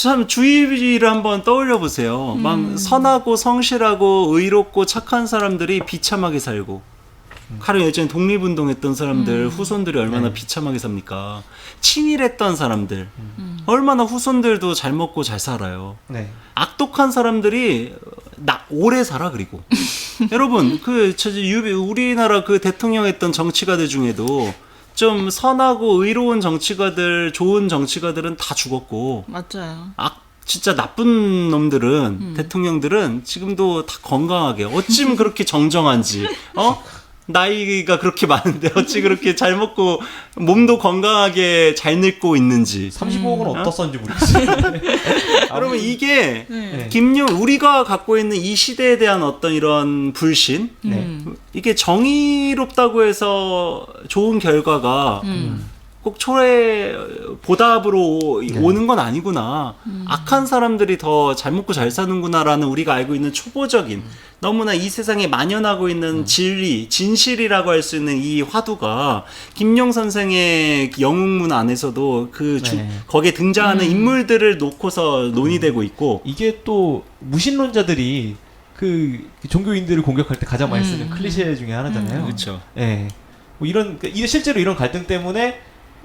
참 주위를 한번 떠올려 보세요. 막 선하고 성실하고 의롭고 착한 사람들이 비참하게 살고, 가령 예전에 독립운동했던 사람들 후손들이 얼마나 네. 비참하게 삽니까? 친일했던 사람들 얼마나 후손들도 잘 먹고 잘 살아요. 네. 악독한 사람들이 오래 살아. 그리고 여러분 우리나라 그 대통령 했던 정치가들 중에도 좀 선하고 의로운 정치가들, 좋은 정치가들은 다 죽었고, 맞아요. 진짜 나쁜 놈들은 대통령들은 지금도 다 건강하게 어쩜 그렇게 정정한지 나이가 그렇게 많은데 어찌 그렇게 잘 먹고 몸도 건강하게 잘 늙고 있는지. 35억은 어디다 썼는지 모르겠어요. 그러면 이게 네. 우리가 갖고 있는 이 시대에 대한 어떤 이런 불신, 네. 이게 정의롭다고 해서 좋은 결과가 꼭 초래 보답으로 오는 건 아니구나. 악한 사람들이 더 잘 먹고 잘 사는구나라는 우리가 알고 있는 초보적인 너무나 이 세상에 만연하고 있는 진리, 진실이라고 할 수 있는 이 화두가 김용 선생의 영웅문 안에서도 네. 거기에 등장하는 인물들을 놓고서 논의되고 있고 이게 또 무신론자들이 그 종교인들을 공격할 때 가장 많이 쓰는 클리셰 중에 하나잖아요. 그렇죠. 예. 뭐 실제로 이런 갈등 때문에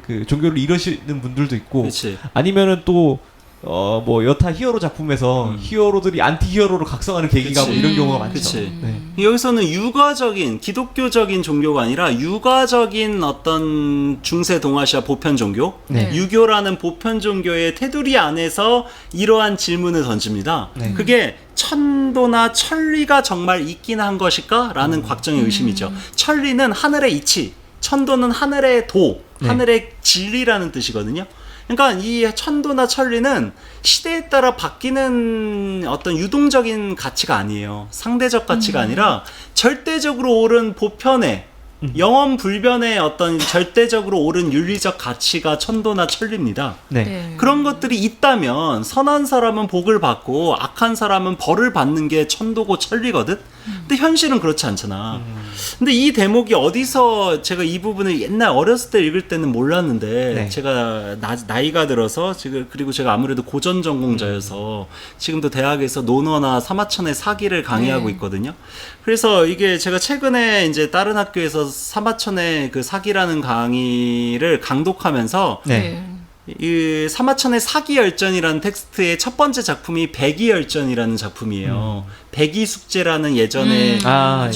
그 종교를 잃으시는 분들도 있고 그렇지. 아니면은 또 뭐 여타 히어로 작품에서 히어로들이 안티 히어로로 각성하는 계기가 뭐 그치. 이런 경우가 많죠. 그치. 네. 여기서는 육아적인 기독교적인 종교가 아니라 육아적인 어떤 중세 동아시아 보편 종교, 네. 유교라는 보편 종교의 테두리 안에서 이러한 질문을 던집니다. 네. 그게 천도나 천리가 정말 있긴 한 것일까라는 걱정의 의심이죠. 천리는 하늘의 이치, 천도는 하늘의 도, 네. 하늘의 진리라는 뜻이거든요. 그러니까 이 천도나 천리는 시대에 따라 바뀌는 어떤 유동적인 가치가 아니에요. 상대적 가치가 아니라 절대적으로 옳은 보편의 영원 불변의 어떤 절대적으로 옳은 윤리적 가치가 천도나 천리입니다. 네. 그런 것들이 있다면 선한 사람은 복을 받고 악한 사람은 벌을 받는 게 천도고 천리거든. 근데 현실은 그렇지 않잖아. 근데 이 대목이 어디서 제가 이 부분을 옛날 어렸을 때 읽을 때는 몰랐는데 네. 제가 나이가 들어서 지금 그리고 제가 아무래도 고전 전공자여서 지금도 대학에서 논어나 사마천의 사기를 강의하고 있거든요. 그래서 이게 제가 최근에 이제 다른 학교에서 사마천의 그 사기라는 강의를 강독하면서 네. 이 사마천의 사기열전이라는 텍스트의 첫 번째 작품이 백이열전이라는 작품이에요. 백이숙제라는 예전에 아,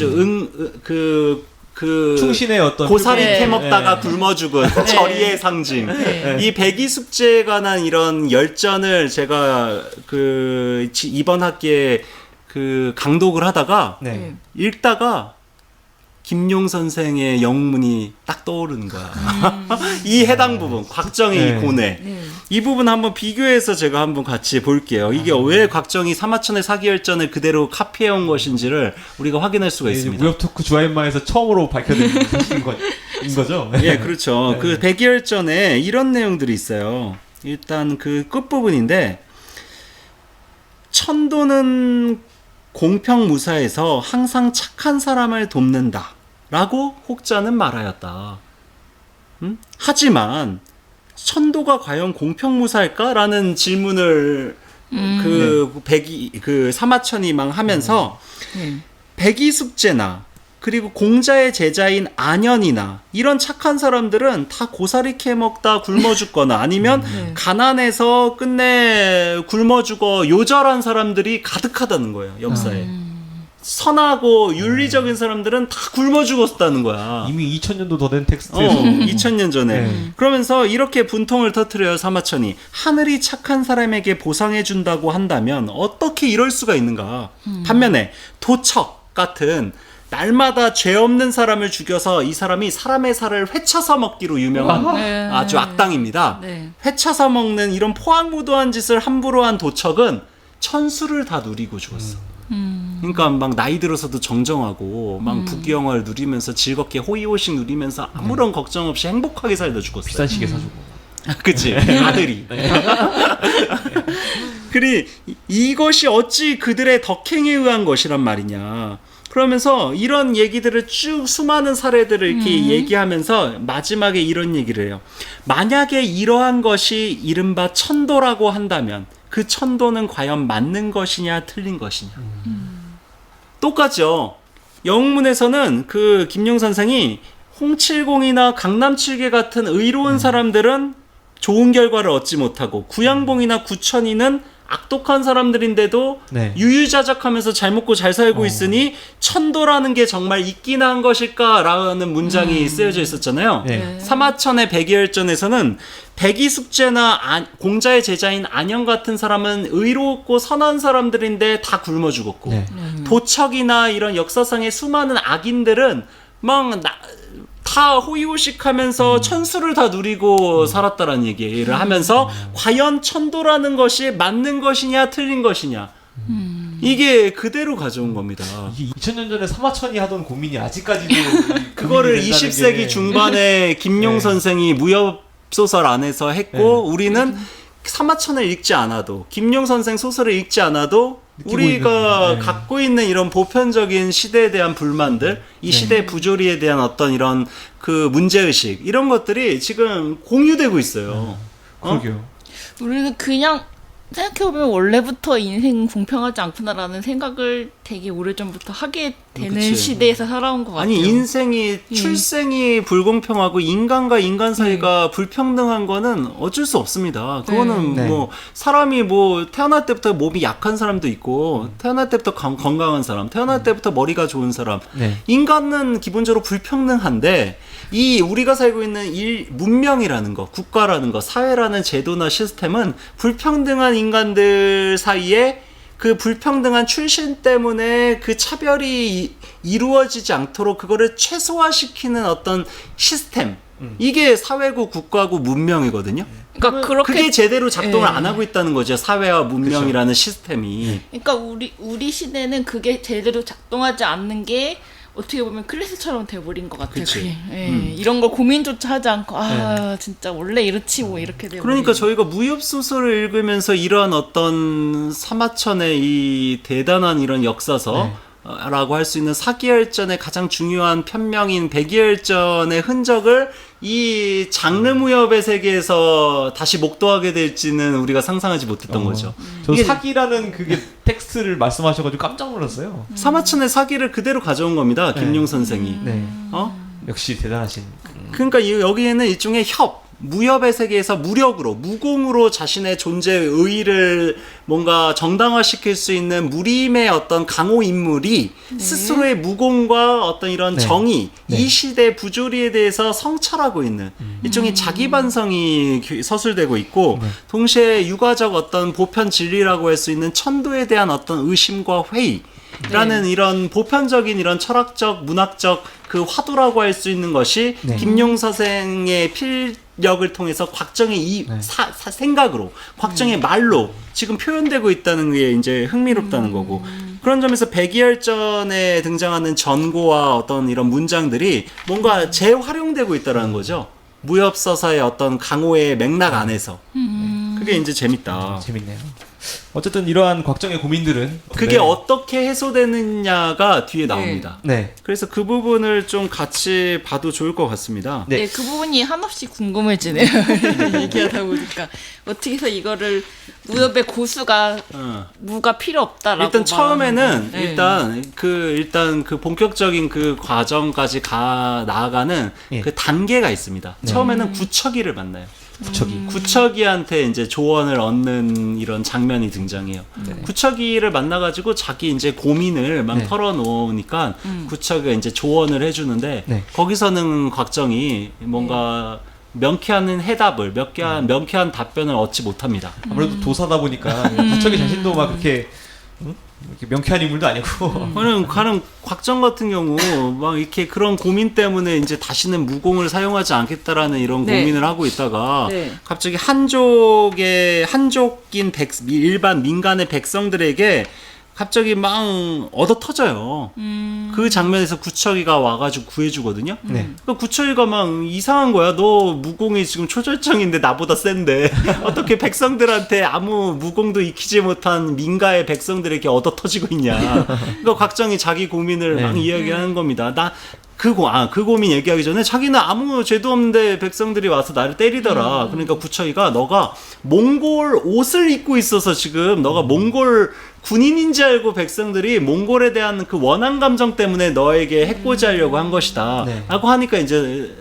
충신의 어떤 고사리 네. 캐먹다가 네. 굶어 죽은 절의의 상징. 네. 이 백이숙제에 관한 이런 열전을 제가 이번 학기에 강독을 하다가 네. 읽다가 김용 선생의 영문이 딱 떠오르는 거야. 이 해당 부분, 곽정의 네. 이 고뇌. 이 부분 한번 비교해서 제가 한번 같이 볼게요. 이게 왜 곽정이 사마천의 사기열전을 그대로 카피해온 것인지를 우리가 확인할 수가 있습니다. 무협 토크 주아인마에서 처음으로 밝혀드린 사실인 거죠? 예, 그렇죠. 네. 그 백이열전에 이런 내용들이 있어요. 일단 그 끝부분인데 천도는 공평무사해서 항상 착한 사람을 돕는다 라고 혹자는 말하였다. 하지만 천도가 과연 공평무사할까? 라는 질문을 사마천이 막 하면서 백이숙제나 그리고 공자의 제자인 안현이나 이런 착한 사람들은 다 고사리 캐먹다 굶어 죽거나 아니면 가난해서 끝내 굶어 죽어 요절한 사람들이 가득하다는 거예요, 역사에. 선하고 윤리적인 사람들은 다 굶어 죽었다는 거야. 이미 2000년도 더 된 텍스트에서 2000년 전에. 네. 그러면서 이렇게 분통을 터뜨려요, 사마천이. 하늘이 착한 사람에게 보상해준다고 한다면 어떻게 이럴 수가 있는가. 반면에 도척 같은 날마다 죄 없는 사람을 죽여서 이 사람이 사람의 살을 회쳐서 먹기로 유명한 네. 아주 악당입니다. 네. 회쳐서 먹는 이런 포항무도한 짓을 함부로 한 도척은 천수를 다 누리고 죽었어. 그러니까 막 나이 들어서도 정정하고 막 부귀영화를 누리면서 즐겁게 호의호식 누리면서 아무런 걱정 없이 행복하게 살다 죽었어요. 비싼 시계 사주고. 그치. 아들이. 그리 이것이 어찌 그들의 덕행에 의한 것이란 말이냐. 그러면서 이런 얘기들을 쭉 수많은 사례들을 이렇게 얘기하면서 마지막에 이런 얘기를 해요. 만약에 이러한 것이 이른바 천도라고 한다면 그 천도는 과연 맞는 것이냐 틀린 것이냐. 똑같죠. 영문에서는 그 김용 선생이 홍칠공이나 강남칠계 같은 의로운 사람들은 좋은 결과를 얻지 못하고 구양봉이나 구천이는 악독한 사람들인데도 네. 유유자적하면서 잘 먹고 잘 살고 있으니 천도라는 게 정말 있긴 한 것일까라는 문장이 쓰여져 있었잖아요. 네. 사마천의 백이열전에서는 백이숙제나 공자의 제자인 안현 같은 사람은 의롭고 선한 사람들인데 다 굶어 죽었고 네. 도척이나 이런 역사상의 수많은 악인들은 다 호의호식하면서 천수를 다 누리고 살았다라는 얘기를 하면서 과연 천도라는 것이 맞는 것이냐 틀린 것이냐 이게 그대로 가져온 겁니다. 이게 2000년 전에 사마천이 하던 고민이 아직까지도 그거를 고민이 된다는 20세기 게 중반에 김용 네. 선생이 무협 소설 안에서 했고 우리는 사마천을 읽지 않아도 김용 선생 소설을 읽지 않아도 느끼고 우리가 있는, 네. 갖고 있는 이런 보편적인 시대에 대한 불만들, 이 시대의 부조리에 대한 어떤 이런 그 문제의식 이런 것들이 지금 공유되고 있어요. 그러게요. 우리는 그냥 생각해보면 원래부터 인생 공평하지 않구나라는 생각을 되게 오래전부터 하게 되는 그치. 시대에서 살아온 것 같아요. 아니 인생이 출생이 불공평하고 인간과 인간 사이가 불평등한 거는 어쩔 수 없습니다. 그거는 네. 뭐 사람이 뭐 태어날 때부터 몸이 약한 사람도 있고 태어날 때부터 건강한 사람, 태어날 때부터 머리가 좋은 사람. 네. 인간은 기본적으로 불평등한데 이 우리가 살고 있는 문명이라는 거, 국가라는 거, 사회라는 제도나 시스템은 불평등한 인간들 사이에 그 불평등한 출신 때문에 그 차별이 이루어지지 않도록 그거를 최소화시키는 어떤 시스템. 이게 사회고 국가고 문명이거든요. 그러니까 그렇게 그게 제대로 작동을 예. 안 하고 있다는 거죠. 사회와 문명이라는 시스템이. 그러니까 우리 시대는 그게 제대로 작동하지 않는 게 어떻게 보면 클래스처럼 돼버린 것 같아요. 그치. 그게. 예. 이런 걸 고민조차 하지 않고 진짜 원래 이렇지 뭐 이렇게 돼버린. 그러니까 저희가 무협 소설을 읽으면서 이러한 어떤 사마천의 이 대단한 이런 역사서 라고 할 수 있는 사기열전의 가장 중요한 편명인 백이열전의 흔적을 이 장르 무협의 세계에서 다시 목도하게 될지는 우리가 상상하지 못했던 거죠. 저 이게 사기라는 그게 텍스트를 말씀하셔가지고 깜짝 놀랐어요. 사마천의 사기를 그대로 가져온 겁니다. 김용 선생이. 네. 어? 역시 대단하신. 그러니까 여기에는 일종의 무협의 세계에서 무력으로, 무공으로 자신의 존재의 의의를 뭔가 정당화시킬 수 있는 무림의 어떤 강호 인물이 스스로의 무공과 어떤 이런 네. 정의, 네. 이 시대 부조리에 대해서 성찰하고 있는 일종의 자기 반성이 서술되고 있고, 동시에 육아적 어떤 보편 진리라고 할 수 있는 천도에 대한 어떤 의심과 회의, 라는 이런 보편적인 이런 철학적, 문학적 그 화두라고 할 수 있는 것이 네. 김용 선생의 필력을 통해서 곽정의 생각으로, 곽정의 말로 지금 표현되고 있다는 게 이제 흥미롭다는 거고, 그런 점에서 백이열전에 등장하는 전고와 어떤 이런 문장들이 뭔가 재활용되고 있다는 거죠. 무협 서사의 어떤 강호의 맥락 안에서. 그게 이제 재밌다. 재밌네요. 어쨌든 이러한 곽정의 고민들은 그게 어떻게 해소되느냐가 뒤에 나옵니다. 네. 그래서 그 부분을 좀 같이 봐도 좋을 것 같습니다. 네. 네, 그 부분이 한없이 궁금해지네요. 얘기하다 보니까 어떻게 해서 이거를 무협의 고수가 무가 필요 없다라고. 일단 처음에는 네. 일단 그 본격적인 그 과정까지 나아가는 예. 그 단계가 있습니다. 처음에는 구척이를 만나요. 구척이. 구척이한테 이제 조언을 얻는 이런 장면이 등장해요. 네. 구척이를 만나가지고 자기 이제 고민을 막 네. 털어놓으니까 구척이가 이제 조언을 해주는데 네. 거기서는 곽정이 뭔가 명쾌한 해답을 명쾌한 답변을 얻지 못합니다. 아무래도 도사다 보니까 구척이 자신도 막 그렇게 이렇게 명쾌한 인물도 아니고. 가는 곽정 같은 경우 막 이렇게 그런 고민 때문에 이제 다시는 무공을 사용하지 않겠다라는 이런 네. 고민을 하고 있다가 네. 갑자기 한족인 일반 민간의 백성들에게 갑자기 막 얻어 터져요. 그 장면에서 구척이가 와가지고 구해주거든요. 네. 그 구척이가 막 이상한 거야. 너 무공이 지금 초절정인데 나보다 센데 어떻게 백성들한테 아무 무공도 익히지 못한 민가의 백성들에게 얻어 터지고 있냐. 그러니까 곽정이 자기 고민을 네. 막 이야기하는 겁니다. 그 고민 얘기하기 전에 자기는 아무 죄도 없는데 백성들이 와서 나를 때리더라. 그러니까 구척이가 너가 몽골 옷을 입고 있어서 지금 너가 몽골 군인인지 알고 백성들이 몽골에 대한 그 원한 감정 때문에 너에게 해코지하려고 한 것이다. 네. 라고 하니까 이제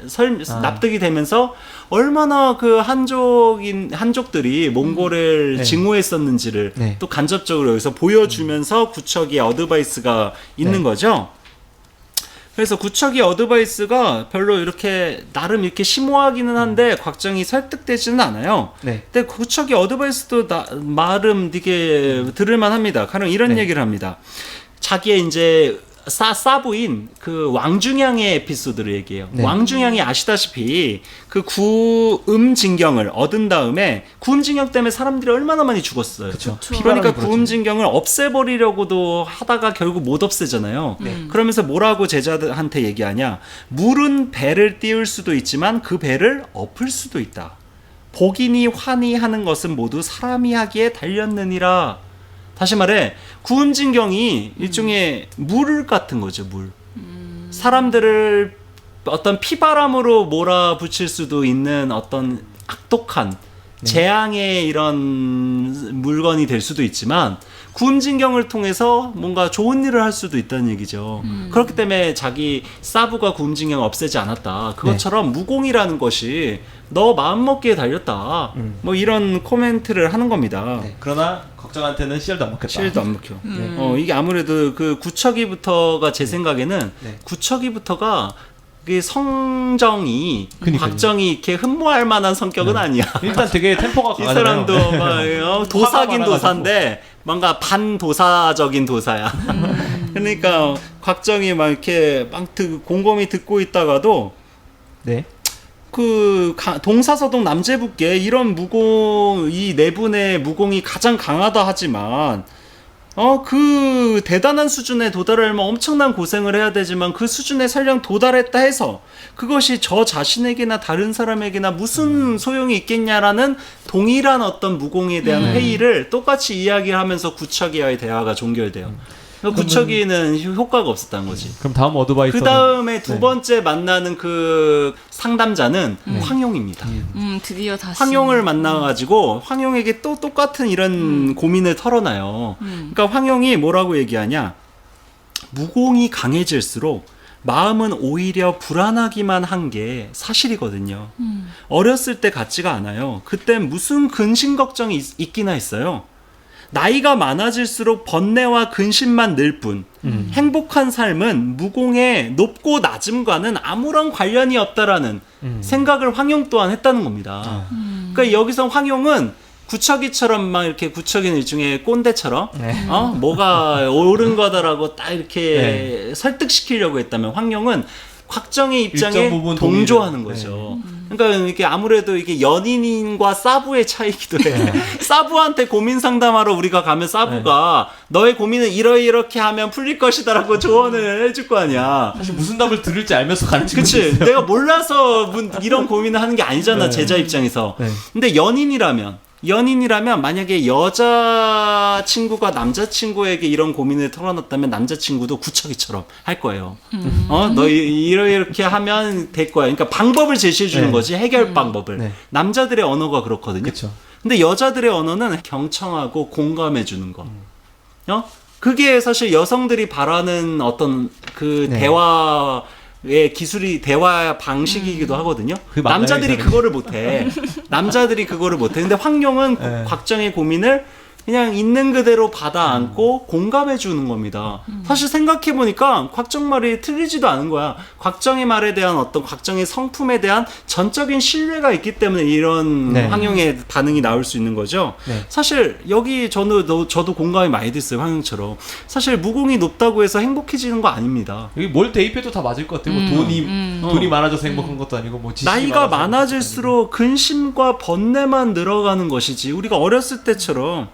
납득이 되면서 얼마나 그 한족들이 몽골을 네. 증오했었는지를 네. 또 간접적으로 여기서 보여주면서 구척이의 어드바이스가 있는 네. 거죠. 그래서 구척이 어드바이스가 별로 이렇게 나름 이렇게 심오하기는 한데 곽정이 설득되지는 않아요. 네. 근데 구척이 어드바이스도 나름 되게 들을만합니다. 가령 이런 네. 얘기를 합니다. 자기의 이제 사부인 그 왕중양의 에피소드를 얘기해요. 네. 왕중양이 아시다시피 그 구음진경을 얻은 다음에 구음진경 때문에 사람들이 얼마나 많이 죽었어요. 그쵸. 그러니까 피바람이 구음진경을 없애버리려고도 하다가 결국 못 없애잖아요. 그러면서 뭐라고 제자들한테 얘기하냐? 물은 배를 띄울 수도 있지만 그 배를 엎을 수도 있다. 복이니 환히 하는 것은 모두 사람이 하기에 달렸느니라. 다시 말해 구음진경이 일종의 물 같은 거죠. 물. 사람들을 어떤 피바람으로 몰아붙일 수도 있는 어떤 악독한 재앙의 이런 물건이 될 수도 있지만 구음진경을 통해서 뭔가 좋은 일을 할 수도 있다는 얘기죠. 그렇기 때문에 자기 사부가 구음진경을 없애지 않았다. 그것처럼 무공이라는 것이 너 마음먹기에 달렸다. 뭐 이런 코멘트를 하는 겁니다. 네. 그러나 걱정한테는 씨알도 안 먹혔다. 실도 안 먹혀. 이게 아무래도 그 구척이부터가 제 생각에는 네. 구척이부터가 그 성정이 그러니까요. 곽정이 이렇게 흠모할 만한 성격은 아니야. 일단 되게 템포가 이 강하잖아요. 사람도 막 도사긴 화가 도사인데 뭔가 반도사적인 도사야. 그러니까 곽정이 막 이렇게 막 곰곰이 듣고 있다가도 네. 그 동사서동 남제북계 이런 무공 이 네 분의 무공이 가장 강하다 하지만 그 대단한 수준에 도달하려면 엄청난 고생을 해야 되지만 그 수준에 설령 도달했다 해서 그것이 저 자신에게나 다른 사람에게나 무슨 소용이 있겠냐라는 동일한 어떤 무공에 대한 회의를 똑같이 이야기하면서 구척이와의 대화가 종결돼요. 구척이는 효과가 없었다는 거지. 그럼 다음 어드바이서는 그 다음에 두 네. 번째 만나는 그 상담자는 황용입니다. 드디어 다시. 황용을 만나가지고 황용에게 또 똑같은 이런 고민을 털어놔요. 그러니까 황용이 뭐라고 얘기하냐? 무공이 강해질수록 마음은 오히려 불안하기만 한 게 사실이거든요. 어렸을 때 같지가 않아요. 그땐 무슨 근심 걱정이 있기나 했어요. 나이가 많아질수록 번뇌와 근심만 늘 뿐. 행복한 삶은 무공의 높고 낮음과는 아무런 관련이 없다라는 생각을 황용 또한 했다는 겁니다. 그러니까 여기서 황용은 구척이처럼 막 이렇게 구척이는 일종의 꼰대처럼 뭐가 옳은 거다라고 딱 이렇게 설득시키려고 했다면 황용은 곽정의 입장에 일정 부분 동조하는 동의를. 거죠. 그러니까 이게 아무래도 이게 연인과 사부의 차이기도 해. 사부한테 고민 상담하러 우리가 가면 사부가 너의 고민은 이렇게 하면 풀릴 것이다라고 조언을 해줄 거 아니야. 사실 무슨 답을 들을지 알면서 가는 친구도 그치? 있어요. 내가 몰라서 이런 고민을 하는 게 아니잖아. 네. 제자 입장에서. 네. 근데 연인이라면 만약에 여자친구가 남자친구에게 이런 고민을 털어놨다면 남자친구도 구척이처럼 할 거예요. 너 이렇게 하면 될 거야. 그러니까 방법을 제시해 주는 네. 거지. 해결 방법을. 네. 남자들의 언어가 그렇거든요. 그렇죠. 근데 여자들의 언어는 경청하고 공감해 주는 거. 그게 사실 여성들이 바라는 어떤 그 네. 대화의 기술이 대화 방식이기도 하거든요. 그게 맞나요, 남자들이 이 사람이? 그거를 못해. 남자들이 그거를 못해. 근데 황용은 네. 곽정의 고민을 그냥 있는 그대로 받아 안고 공감해 주는 겁니다. 사실 생각해 보니까 곽정 말이 틀리지도 않은 거야. 곽정의 말에 대한 어떤 곽정의 성품에 대한 전적인 신뢰가 있기 때문에 이런 네. 황용의 반응이 나올 수 있는 거죠. 네. 사실 여기 저도 공감이 많이 됐어요. 황용처럼. 사실 무공이 높다고 해서 행복해지는 거 아닙니다. 여기 뭘 대입해도 다 맞을 것 같아요. 뭐 돈이 많아져서 행복한 것도 아니고 뭐 지식이 나이가 많아서 많아질수록 근심과 번뇌만 늘어가는 것이지 우리가 어렸을 때처럼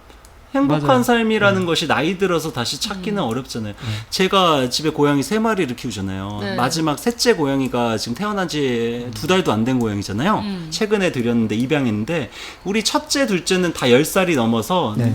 행복한 맞아요. 삶이라는 것이 나이 들어서 다시 찾기는 어렵잖아요. 제가 집에 고양이 3마리를 키우잖아요. 네. 마지막 셋째 고양이가 지금 태어난 지 2달도 안 된 고양이잖아요. 최근에 들였는데 입양했는데 우리 첫째, 둘째는 다 10살이 넘어서 네.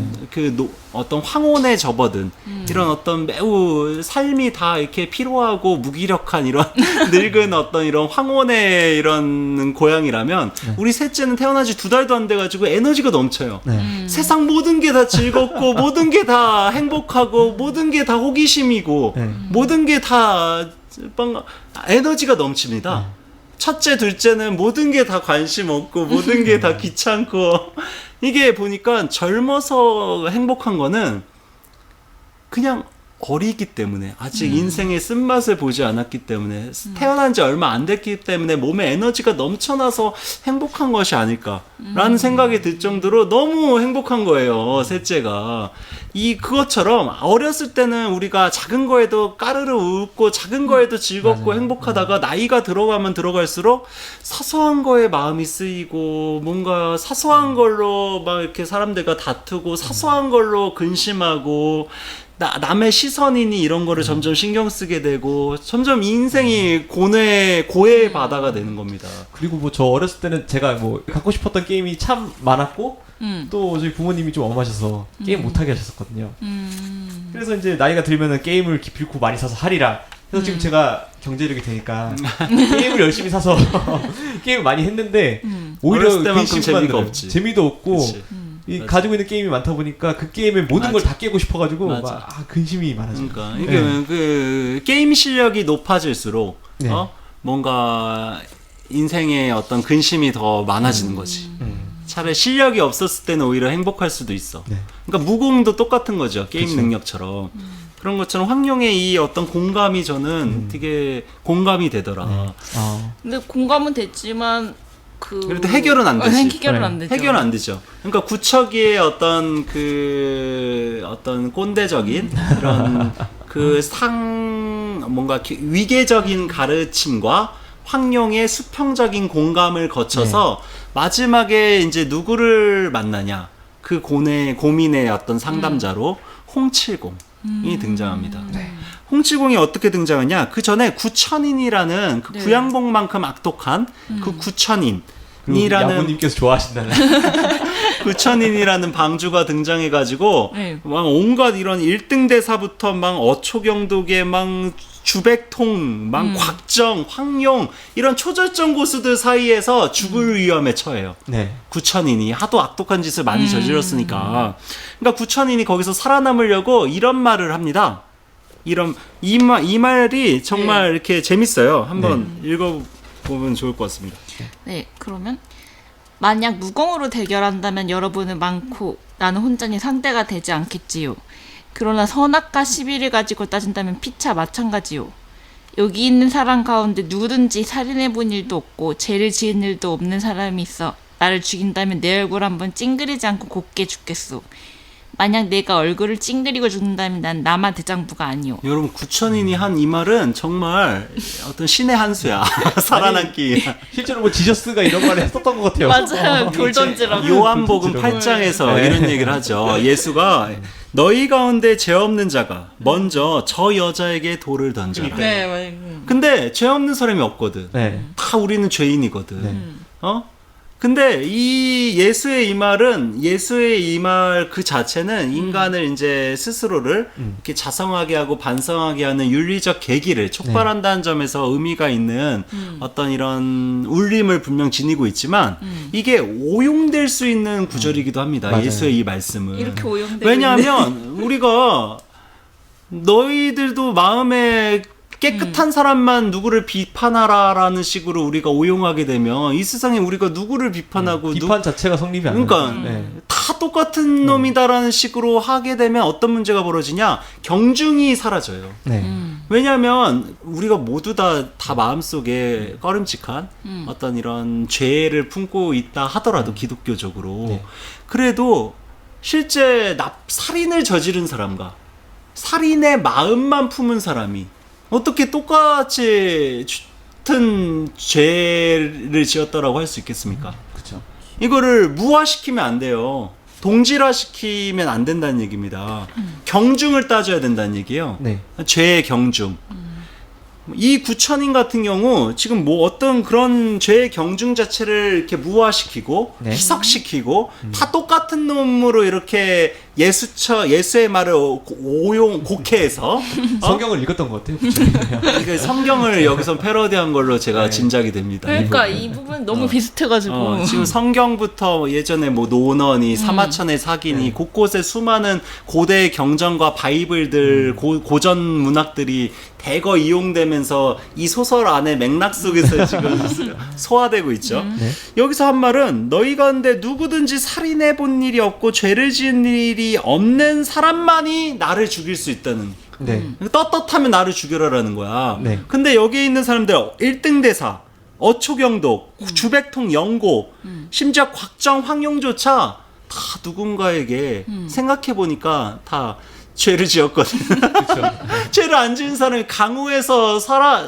어떤 황혼에 접어든 이런 어떤 매우 삶이 다 이렇게 피로하고 무기력한 이런 늙은 어떤 이런 황혼의 이런 고양이라면 우리 셋째는 태어난 지 2달도 안 돼가지고 에너지가 넘쳐요. 네. 세상 모든 게 다 즐겁고 모든 게 다 행복하고 모든 게 다 호기심이고 네. 모든 게 다 에너지가 넘칩니다. 첫째, 둘째는 모든 게 다 관심 없고 모든 게 다 귀찮고 이게 보니까 젊어서 행복한 거는 그냥 어리기 때문에 아직 인생의 쓴맛을 보지 않았기 때문에 태어난 지 얼마 안 됐기 때문에 몸에 에너지가 넘쳐나서 행복한 것이 아닐까라는 생각이 들 정도로 너무 행복한 거예요. 셋째가. 그것처럼 어렸을 때는 우리가 작은 거에도 까르르 웃고 작은 거에도 즐겁고 맞아요. 행복하다가 나이가 들어가면 들어갈수록 사소한 거에 마음이 쓰이고 뭔가 사소한 걸로 막 이렇게 사람들과 다투고 사소한 걸로 근심하고 남의 시선이니 이런 거를 점점 신경 쓰게 되고 점점 인생이 고해의 바다가 되는 겁니다. 그리고 뭐 저 어렸을 때는 제가 뭐 갖고 싶었던 게임이 참 많았고 또 저희 부모님이 좀 엄하셔서 게임 못하게 하셨었거든요. 그래서 이제 나이가 들면은 게임을 기필코 많이 사서 하리라. 그래서 지금 제가 경제력이 되니까 게임을 열심히 사서 게임을 많이 했는데 오히려 어렸을 때만큼 근심만 재미가 들어요. 없지. 재미도 없고 그치. 이 맞아. 가지고 있는 게임이 많다 보니까 그 게임의 모든 걸 맞아. 다 깨고 싶어가지고 맞아. 막 근심이 많아져요. 그러니까 이게 그 게임 실력이 높아질수록 네. 뭔가 인생에 어떤 근심이 더 많아지는 거지. 차라리 실력이 없었을 때는 오히려 행복할 수도 있어. 네. 그러니까 무공도 똑같은 거죠. 게임 그쵸. 능력처럼. 그런 것처럼 황룡의 이 어떤 공감이 저는 되게 공감이 되더라. 아, 근데 공감은 됐지만 그래도 해결은 안 되지. 해결은 안 되죠. 해결은 안 되죠. 그러니까 구척이의 어떤 어떤 꼰대적인 이런 뭔가 위계적인 가르침과 황룡의 수평적인 공감을 거쳐서 마지막에 이제 누구를 만나냐? 그 고민의 어떤 상담자로 홍칠공이 등장합니다. 홍칠공이 어떻게 등장하냐? 그 전에 구천인이라는 그 네. 구양복만큼 악독한 그 구천인 그리고 이라는 야구님께서 좋아하신다는 구천인이라는 방주가 등장해가지고 네. 막 온갖 이런 1등 대사부터 막 어초경독의 막 주백통, 막 곽정, 황룡 이런 초절정 고수들 사이에서 죽을 위험에 처해요. 네. 구천인이 하도 악독한 짓을 많이 저질렀으니까. 그러니까 구천인이 거기서 살아남으려고 이런 말을 합니다. 이 말이 정말 이렇게 재밌어요. 한번 읽어보면 좋을 것 같습니다. 네, 그러면 만약 무공으로 대결한다면 여러분은 많고 나는 혼자니 상대가 되지 않겠지요. 그러나 선악과 시비를 가지고 따진다면 피차 마찬가지요. 여기 있는 사람 가운데 누구든지 살인해본 일도 없고 죄를 지은 일도 없는 사람이 있어 나를 죽인다면 내 얼굴 한번 찡그리지 않고 곱게 죽겠소. 만약 내가 얼굴을 찡그리고 죽는다면 난 남아 대장부가 아니오. 여러분 구천인이 한 이 말은 정말 어떤 신의 한 수야. 살아남기. 실제로 뭐 지저스가 이런 말을 했었던 것 같아요. 맞아요. 돌 던지라고. 요한복음 던지라고. 8장에서 네. 이런 얘기를 하죠. 예수가 너희 가운데 죄 없는 자가 먼저 저 여자에게 돌을 던져라. 네, 맞아요. 근데 죄 없는 사람이 없거든. 네. 다 우리는 죄인이거든. 네. 근데 예수의 이 말 그 자체는 인간을 이제 스스로를 이렇게 자성하게 하고 반성하게 하는 윤리적 계기를 촉발한다는 점에서 의미가 있는 어떤 이런 울림을 분명 지니고 있지만 이게 오용될 수 있는 구절이기도 합니다. 맞아요. 예수의 이 말씀은. 이렇게 오용되고 왜냐하면 우리가 너희들도 마음에 깨끗한 사람만 누구를 비판하라라는 식으로 우리가 오용하게 되면 이 세상에 우리가 누구를 비판하고 비판 자체가 성립이 안 그러니까 돼요. 네. 다 똑같은 놈이다라는 식으로 하게 되면 어떤 문제가 벌어지냐? 경중이 사라져요. 네. 왜냐하면 우리가 모두 다 마음속에 꺼림칙한 어떤 이런 죄를 품고 있다 하더라도 기독교적으로 네. 그래도 실제 살인을 저지른 사람과 살인의 마음만 품은 사람이 어떻게 똑같이 같은 죄를 지었다라고 할 수 있겠습니까? 그렇죠. 이거를 무화시키면 안 돼요. 동질화시키면 안 된다는 얘기입니다. 경중을 따져야 된다는 얘기예요. 네. 죄의 경중. 이 구천인 같은 경우 지금 뭐 어떤 그런 죄의 경중 자체를 이렇게 무화시키고 네. 희석시키고 다 똑같은 놈으로 이렇게 예수의 말을 곡해해서 성경을 읽었던 것 같아요. 이게 성경을 여기서 패러디한 걸로 제가 네. 짐작이 됩니다. 그러니까 이 부분 너무 비슷해가지고. 지금 성경부터 예전에 뭐 노원이 사마천의 사기니 곳곳에 수많은 고대 경전과 바이블들 고전 문학들이 대거 이용되면서 이 소설 안에 맥락 속에서 지금 소화되고 있죠. 네. 여기서 한 말은 너희 가운데 누구든지 살인해 본 일이 없고 죄를 지은 일이 없는 사람만이 나를 죽일 수 있다는. 네. 떳떳하면 나를 죽여라라는 거야. 네. 근데 근데 여기에 있는 사람들 1등 대사, 어초경독, 주백통 영고, 심지어 곽정 황룡조차 다 누군가에게 생각해 보니까 다 죄를 지었거든. 죄를 안 지은 사람이 강우에서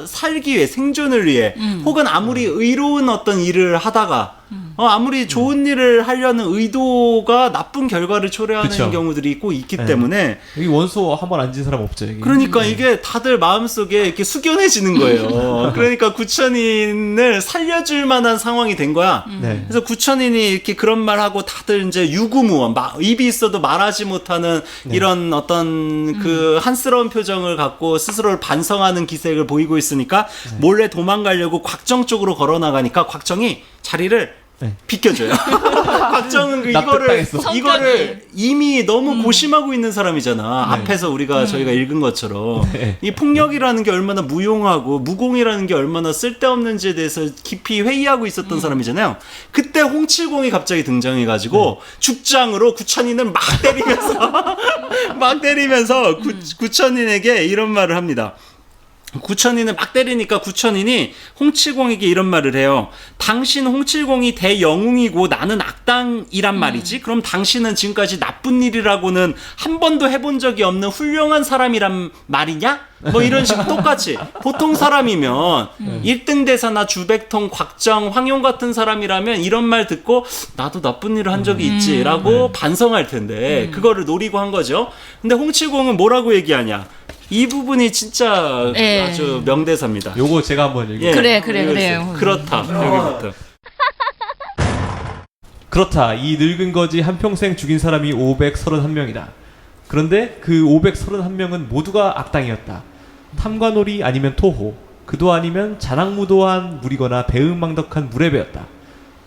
살기 위해, 생존을 위해, 혹은 아무리 의로운 어떤 일을 하다가 아무리 좋은 일을 하려는 의도가 나쁜 결과를 초래하는 그쵸. 경우들이 꼭 있기 네. 때문에 여기 원수 한 번 안 진 사람 없죠. 여기. 그러니까 이게 다들 마음속에 이렇게 숙연해지는 거예요. 그러니까 구천인을 살려줄 만한 상황이 된 거야. 네. 그래서 구천인이 이렇게 그런 말하고 다들 이제 유구무원, 입이 있어도 말하지 못하는 이런 어떤 그 한스러운 표정을 갖고 스스로를 반성하는 기색을 보이고 있으니까 몰래 도망가려고 곽정 쪽으로 걸어 나가니까 곽정이 자리를 네. 비켜줘요. 곽정은 납득당했어. 이거를 이미 너무 고심하고 있는 사람이잖아. 네. 앞에서 저희가 읽은 것처럼 네. 이 폭력이라는 게 얼마나 무용하고 무공이라는 게 얼마나 쓸데없는지에 대해서 깊이 회의하고 있었던 사람이잖아요. 그때 홍칠공이 갑자기 등장해가지고 죽장으로 구천인을 막 때리면서 구천인에게 이런 말을 합니다. 구천인을 막 때리니까 구천인이 홍칠공에게 이런 말을 해요. 당신 홍칠공이 대영웅이고 나는 악당이란 말이지? 그럼 당신은 지금까지 나쁜 일이라고는 한 번도 해본 적이 없는 훌륭한 사람이란 말이냐? 뭐 이런 식으로 똑같이 보통 사람이면 1등 대사나 주백통, 곽정, 황용 같은 사람이라면 이런 말 듣고 나도 나쁜 일을 한 적이 있지 라고 반성할 텐데 그거를 노리고 한 거죠. 근데 홍칠공은 뭐라고 얘기하냐? 이 부분이 진짜 네. 아주 명대사입니다. 요거 제가 한번 읽어. 예, 그래요. 읽어주세요. 그렇다. 여기부터. 그렇다. 이 늙은 거지 한평생 죽인 사람이 531명이다. 그런데 그 531명은 모두가 악당이었다. 탐관오리 아니면 토호, 그도 아니면 자랑무도한 물이거나 배은망덕한 무례배였다.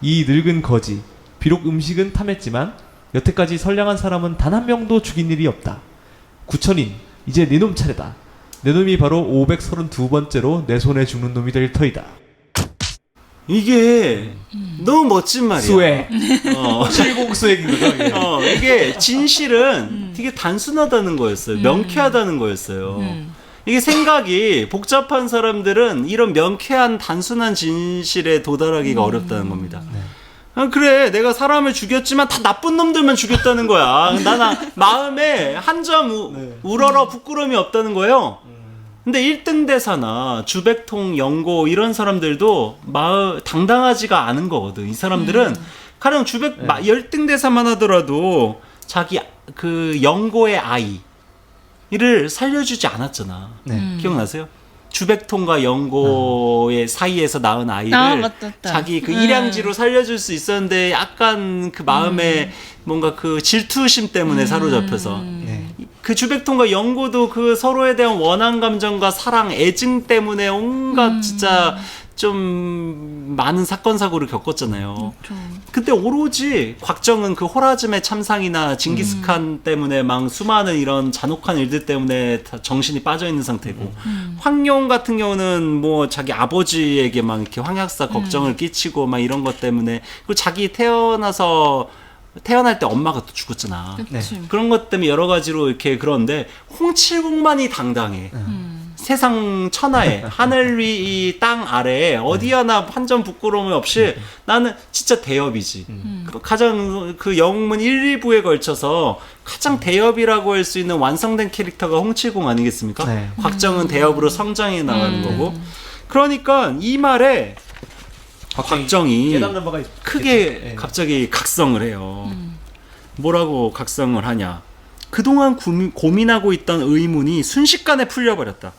이 늙은 거지, 비록 음식은 탐했지만 여태까지 선량한 사람은 단 한 명도 죽인 일이 없다. 구천인, 이제 네 놈 차례다. 내 놈이 바로 532번째로 내 손에 죽는 놈이 될 터이다. 이게 너무 멋진 말이야. 수액. 어. 70 수액인 거죠. 이게. 이게 진실은 되게 단순하다는 거였어요. 명쾌하다는 거였어요. 이게 생각이 복잡한 사람들은 이런 명쾌한 단순한 진실에 도달하기가 어렵다는 겁니다. 아, 그래 내가 사람을 죽였지만 다 나쁜 놈들만 죽였다는 거야. 나는 마음에 한 점 우러러 부끄러움이 없다는 거예요. 근데 1등 대사나 주백통, 영고 이런 사람들도 당당하지가 않은 거거든. 이 사람들은 가령 10등 대사만 하더라도 자기 그 영고의 아이를 살려주지 않았잖아. 네. 기억나세요? 주백통과 영고의 사이에서 낳은 아이를 맞다. 자기 그 일양지로 살려줄 수 있었는데 약간 그 마음에 뭔가 그 질투심 때문에 사로잡혀서 네. 그 주백통과 영고도 그 서로에 대한 원한 감정과 사랑, 애증 때문에 온갖 진짜 좀 많은 사건 사고를 겪었잖아요. 그때 오로지 곽정은 그 호라즘의 참상이나 징기스칸 때문에 막 수많은 이런 잔혹한 일들 때문에 다 정신이 빠져 있는 상태고 황용 같은 경우는 뭐 자기 아버지에게 막 이렇게 황약사 걱정을 끼치고 막 이런 것 때문에 그리고 자기 태어날 때 엄마가 또 죽었잖아. 그런 것 때문에 여러 가지로 이렇게 그런데 홍칠공만이 당당해. 세상 천하에 하늘 위 이 땅 아래에 어디 하나 한 점 부끄러움이 없이 나는 진짜 대엽이지. 가장 그 영웅문 1, 2부에 걸쳐서 가장 대엽이라고 할 수 있는 완성된 캐릭터가 홍칠공 아니겠습니까? 네. 곽정은 대엽으로 성장해 나가는 거고. 그러니까 이 말에 곽정이 깨닫는 바가 크게 네. 갑자기 각성을 해요. 뭐라고 각성을 하냐? 그동안 고민하고 있던 의문이 순식간에 풀려버렸다.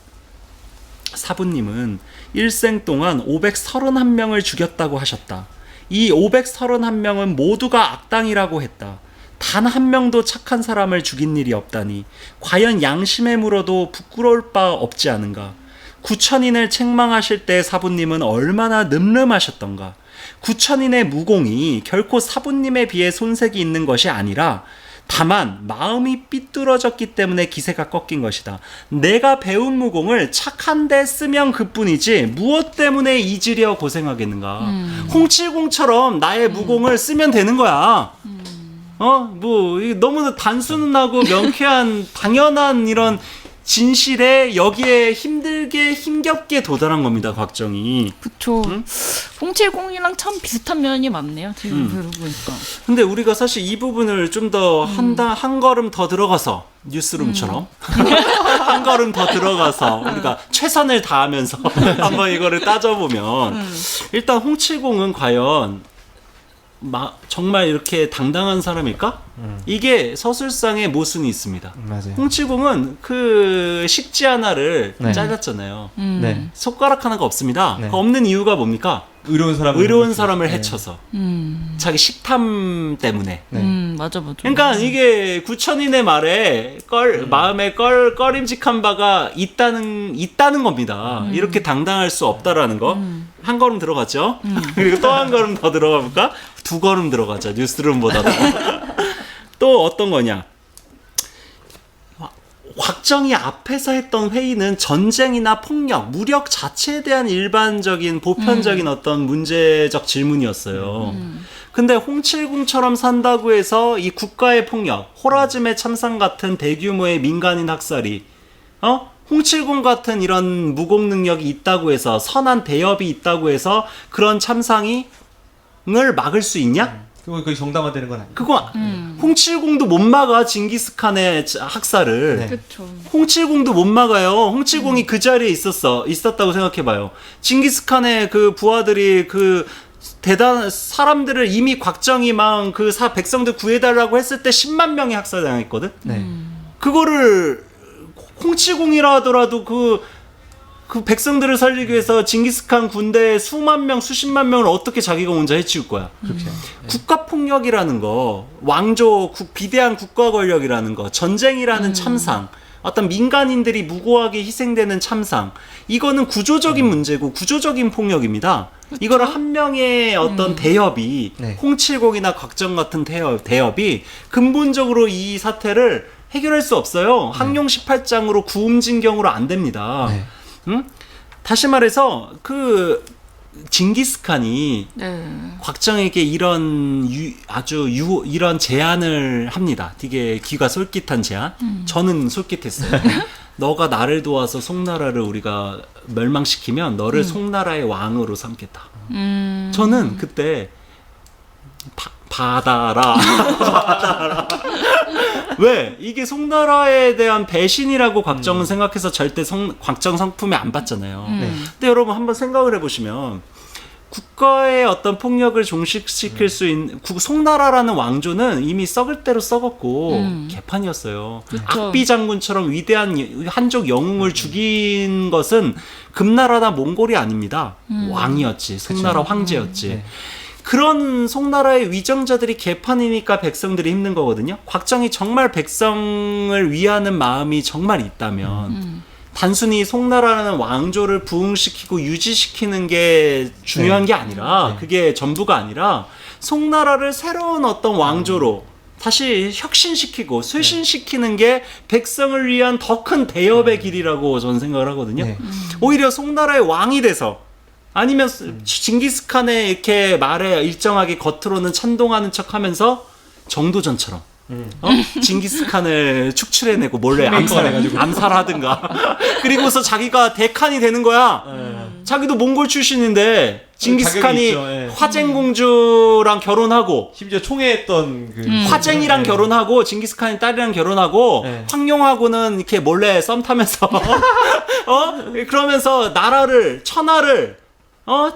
사부님은 일생 동안 531명을 죽였다고 하셨다. 이 531명은 모두가 악당이라고 했다. 단 한 명도 착한 사람을 죽인 일이 없다니 과연 양심에 물어도 부끄러울 바 없지 않은가. 구천인을 책망하실 때 사부님은 얼마나 늠름하셨던가. 구천인의 무공이 결코 사부님에 비해 손색이 있는 것이 아니라 다만 마음이 삐뚤어졌기 때문에 기세가 꺾인 것이다. 내가 배운 무공을 착한 데 쓰면 그뿐이지 무엇 때문에 잊으려 고생하겠는가. 홍칠공처럼 나의 무공을 쓰면 되는 거야. 뭐 너무 단순하고 명쾌한 당연한 이런 진실에 여기에 힘겹게 도달한 겁니다. 곽정이. 그쵸. 070이랑 참 비슷한 면이 많네요. 지금 들어보니까. 근데 우리가 사실 이 부분을 좀 더 한 걸음 더 들어가서 뉴스룸처럼 한 걸음 더 들어가서 우리가 최선을 다하면서 한번 이거를 따져보면 일단 홍칠공은 과연 정말 이렇게 당당한 사람일까? 이게 서술상의 모순이 있습니다. 맞아요. 홍칠공은 그 식지 하나를 네. 잘랐잖아요. 네. 손가락 하나가 없습니다. 네. 그 없는 이유가 뭡니까? 의로운 사람을 네. 해쳐서 음. 자기 식탐 때문에. 네. 맞아. 그러니까 이게 구천인의 말에 마음에 꺼림직한 바가 있다는 겁니다. 이렇게 당당할 수 없다라는 거. 한 걸음 들어갔죠. 그리고 또 한 걸음 더 들어가 볼까? 2걸음 들어가자. 뉴스룸보다도. 또 어떤 거냐? 곽정이 앞에서 했던 회의는 전쟁이나 폭력, 무력 자체에 대한 일반적인 보편적인 어떤 문제적 질문이었어요. 근데 홍칠궁처럼 산다고 해서 이 국가의 폭력, 호라즘의 참상 같은 대규모의 민간인 학살이 홍칠궁 같은 이런 무공 능력이 있다고 해서 선한 대업이 있다고 해서 그런 참상을 막을 수 있냐? 그거 거의 정당화되는 건 아니에요. 그거 홍칠궁도 못 막아. 징기스칸의 학살을. 네. 그쵸. 홍칠궁도 못 막아요. 홍칠궁이 그 자리에 있었다고 생각해봐요. 징기스칸의 그 부하들이 그 사람들을 이미 곽정이 막 그 백성들 구해달라고 했을 때 10만 명이 학살당했거든. 네. 그거를 홍칠궁이라 하더라도 그 백성들을 살리기 위해서 징기스칸 군대의 수만 명, 수십만 명을 어떻게 자기가 혼자 해치울 거야. 그렇죠. 국가폭력이라는 거, 비대한 국가 권력이라는 거, 전쟁이라는 참상, 어떤 민간인들이 무고하게 희생되는 참상, 이거는 구조적인 문제고 구조적인 폭력입니다. 이거를 한 명의 어떤 대협이, 네. 홍칠공이나 곽정 같은 대협이 근본적으로 이 사태를 해결할 수 없어요. 항용 18장으로 구음진경으로 안 됩니다. 네. 다시 말해서 그 징기스칸이 네. 곽정에게 이런 이런 제안을 합니다. 되게 귀가 솔깃한 제안. 저는 솔깃했어요. 너가 나를 도와서 송나라를 우리가 멸망시키면 너를 송나라의 왕으로 삼겠다. 저는 그때 받아라. 왜? 이게 송나라에 대한 배신이라고 곽정은 생각해서 절대 곽정 성품에 안 받잖아요. 근데 여러분 한번 생각을 해보시면 국가의 어떤 폭력을 종식시킬 수 있는 송나라라는 왕조는 이미 썩을 대로 썩었고 개판이었어요. 그쵸. 악비 장군처럼 위대한 한족 영웅을 죽인 것은 금나라나 몽골이 아닙니다. 왕이었지. 송나라 황제였지. 네. 그런 송나라의 위정자들이 개판이니까 백성들이 힘든 거거든요. 곽정이 정말 백성을 위하는 마음이 정말 있다면 단순히 송나라라는 왕조를 부흥시키고 유지시키는 게 중요한 게 아니라 그게 전부가 아니라 송나라를 새로운 어떤 왕조로 다시 혁신시키고 쇄신시키는 게 백성을 위한 더 큰 대업의 길이라고 저는 생각을 하거든요. 네. 오히려 송나라의 왕이 돼서 아니면 징기스칸의 이렇게 말에 일정하게 겉으로는 찬동하는 척하면서 정도전처럼 징기스칸을 축출해내고 몰래 암살하든가 그리고서 자기가 대칸이 되는 거야. 자기도 몽골 출신인데 징기스칸이 자격이 있죠, 예. 화쟁공주랑 결혼하고 심지어 총애했던 그 화쟁이랑 네. 결혼하고 징기스칸의 딸이랑 결혼하고 네. 황룡하고는 이렇게 몰래 썸 타면서 그러면서 천하를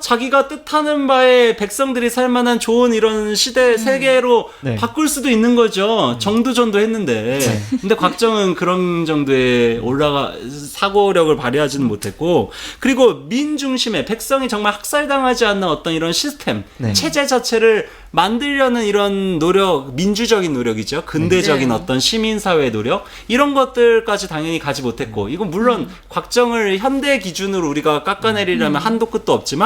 자기가 뜻하는 바에 백성들이 살만한 좋은 이런 시대 세계로 네. 바꿀 수도 있는 거죠. 정두전도 했는데. 근데 곽정은 그런 정도의 사고력을 발휘하지는 못했고, 그리고 민중심의 백성이 정말 학살당하지 않는 어떤 이런 시스템, 네. 체제 자체를 만들려는 이런 노력, 민주적인 노력이죠. 근대적인 네. 어떤 시민사회의 노력, 이런 것들까지 당연히 가지 못했고, 이건 물론 곽정을 현대 기준으로 우리가 깎아내리려면 한도 끝도 없지만,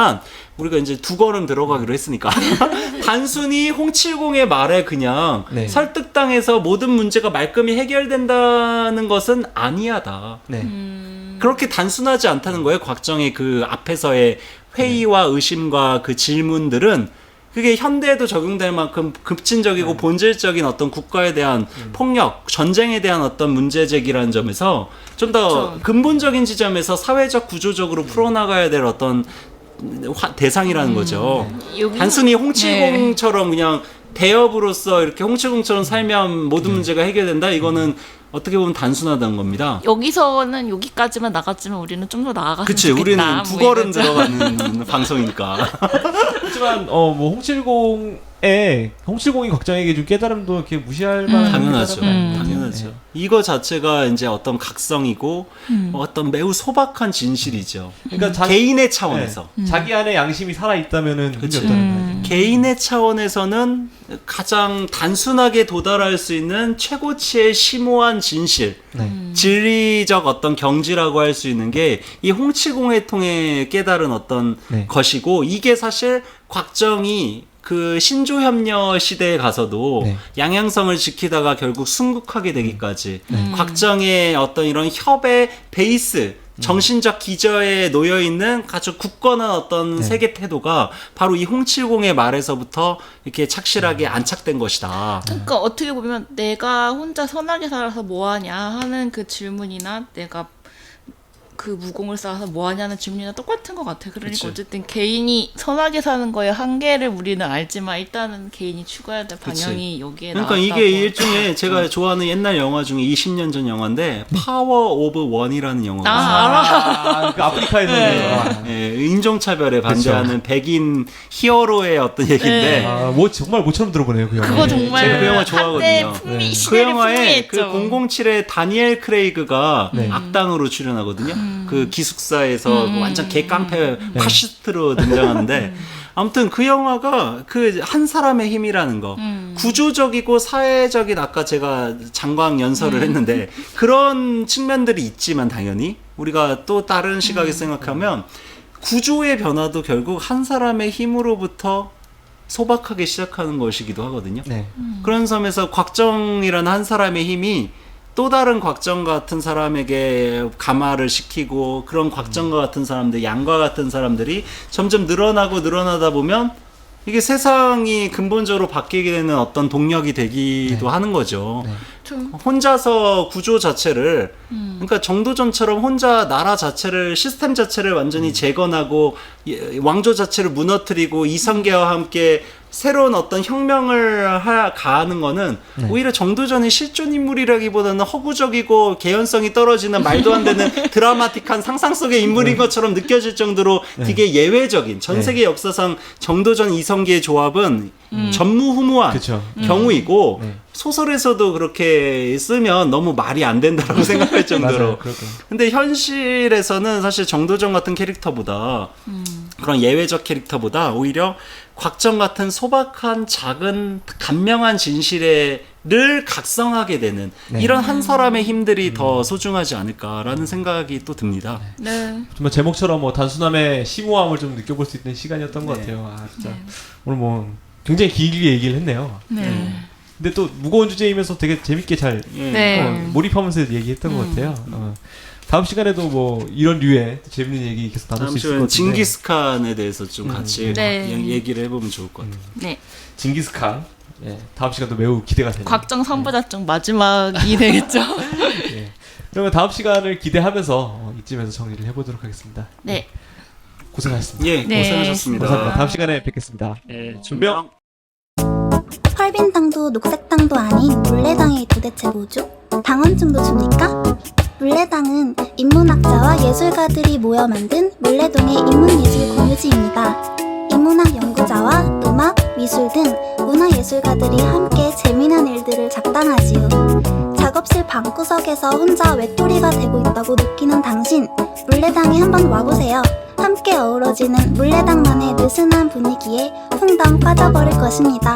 우리가 이제 2걸음 들어가기로 했으니까 단순히 홍칠공의 말에 그냥 네. 설득당해서 모든 문제가 말끔히 해결된다는 것은 아니하다. 네. 그렇게 단순하지 않다는 거예요. 곽정의 그 앞에서의 회의와 의심과 그 질문들은 그게 현대에도 적용될 만큼 급진적이고 본질적인 어떤 국가에 대한 폭력, 전쟁에 대한 어떤 문제 제기라는 점에서 좀 더 근본적인 지점에서 사회적 구조적으로 풀어나가야 될 어떤 대상이라는 거죠. 여기- 단순히 홍칠공처럼 그냥 대업으로서 이렇게 홍칠공처럼 살면 모든 문제가 해결된다? 이거는 어떻게 보면 단순하다는 겁니다. 여기서는 여기까지만 나갔지만 우리는 좀 더 나아갔으면 그치, 좋겠다. 우리는 뭐 두 걸음 이거죠. 들어가는 방송이니까. 하지만 뭐 홍칠공이 걱정에게 좀 깨달음도 이렇게 무시할 만한 당연하죠. 깨달음은 당연하죠. 네. 이거 자체가 이제 어떤 각성이고 어떤 매우 소박한 진실이죠. 그러니까 개인의 차원에서. 자기 안에 양심이 살아 있다면은 그치. 의미 없다는 거죠. 개인의 차원에서는 가장 단순하게 도달할 수 있는 최고치의 심오한 진실, 네. 진리적 어떤 경지라고 할 수 있는 게 이 홍칠공을 통해 깨달은 어떤 네. 것이고, 이게 사실 곽정이 그 신조협력 시대에 가서도 네. 양양성을 지키다가 결국 순국하게 되기까지 곽정의 어떤 이런 협의 베이스, 정신적 기저에 놓여 있는 아주 굳건한 어떤 네. 세계 태도가 바로 이 홍칠공의 말에서부터 이렇게 착실하게 안착된 것이다. 그러니까 어떻게 보면 내가 혼자 선하게 살아서 뭐하냐 하는 그 질문이나 내가 그 무공을 쌓아서 뭐하냐는 질문이랑 똑같은 것 같아. 그러니까 그치. 어쨌든 개인이 선하게 사는 거에 한계를 우리는 알지만 일단은 개인이 추구해야 될 방향이 여기에 그러니까 나왔다고. 이게 일종의 제가 좋아하는 옛날 영화 중에 20년 전 영화인데 파워 오브 원이라는 영화가 있어요. 그 아프리카에서 예, 인종차별에 반대하는 백인 히어로의 어떤 얘기인데 네. 정말 모처럼 들어보네요 그 영화. 그거 네. 정말 제가 그 영화 한때 좋아하거든요. 풍미, 네. 그 시대를 영화에 그 풍미했죠. 007의 다니엘 크레이그가 네. 악당으로 출연하거든요. 그 기숙사에서 완전 개깡패 파시스트로 등장하는데 아무튼 그 영화가 그 한 사람의 힘이라는 거 구조적이고 사회적인 아까 제가 장광 연설을 했는데 그런 측면들이 있지만 당연히 우리가 또 다른 시각에 생각하면 구조의 변화도 결국 한 사람의 힘으로부터 소박하게 시작하는 것이기도 하거든요. 네. 그런 점에서 곽정이라는 한 사람의 힘이 또 다른 곽정 같은 사람에게 감화를 시키고 그런 곽정과 같은 사람들, 양과 같은 사람들이 점점 늘어나다 보면 이게 세상이 근본적으로 바뀌게 되는 어떤 동력이 되기도 하는 거죠. 네. 좀 혼자서 구조 자체를 그러니까 정도전처럼 혼자 나라 자체를 시스템 자체를 완전히 재건하고 왕조 자체를 무너뜨리고 이성계와 함께 새로운 어떤 혁명을 가하는 거는 오히려 정도전이 실존 인물이라기보다는 허구적이고 개연성이 떨어지는 말도 안 되는 드라마틱한 상상 속의 인물인 것처럼 느껴질 정도로 되게 예외적인 전 세계 역사상 정도전 이성계의 조합은 전무후무한 그쵸. 경우이고 네. 소설에서도 그렇게 쓰면 너무 말이 안 된다라고 생각할 정도로. 맞아요. 그렇군요. 근데 현실에서는 사실 정도전 같은 캐릭터보다 그런 예외적 캐릭터보다 오히려 곽정 같은 소박한 작은 간명한 진실을 각성하게 되는 네. 이런 한 사람의 힘들이 더 소중하지 않을까라는 생각이 또 듭니다. 네. 정말 제목처럼 뭐 단순함의 심오함을 좀 느껴볼 수 있는 시간이었던 것 네. 같아요. 아 진짜 오늘 뭐 굉장히 길게 얘기를 했네요. 네. 근데 또 무거운 주제이면서 되게 재밌게 잘 예. 네. 몰입하면서 얘기했던 것 같아요. 다음 시간에도 뭐 이런 류의 재밌는 얘기 계속 나눌 다음 수 있을 것 주에는 같은데. 징기스칸에 대해서 좀 같이 네. 얘기를 해보면 좋을 것 같아요. 네. 징기스칸. 예, 다음 시간도 매우 기대가 되네요. 곽정 3부작중 마지막이 되겠죠. 예. 그러면 다음 시간을 기대하면서 이쯤에서 정리를 해보도록 하겠습니다. 네. 고생하셨습니다. 예, 네. 고생하셨습니다. 감사합니다. 다음 시간에 뵙겠습니다. 예, 준비요. 펄빈당도 녹색당도 아닌 물레당이 도대체 뭐죠? 당원증도 줍니까? 물레당은 인문학자와 예술가들이 모여 만든 물레동의 인문예술 공유지입니다. 인문학 연구자와 음악, 미술 등 문화예술가들이 함께 재미난 일들을 작당하지요. 작업실 방구석에서 혼자 외톨이가 되고 있다고 느끼는 당신, 물레당에 한번 와보세요. 함께 어우러지는 물레당만의 느슨한 분위기에 퐁당 빠져버릴 것입니다.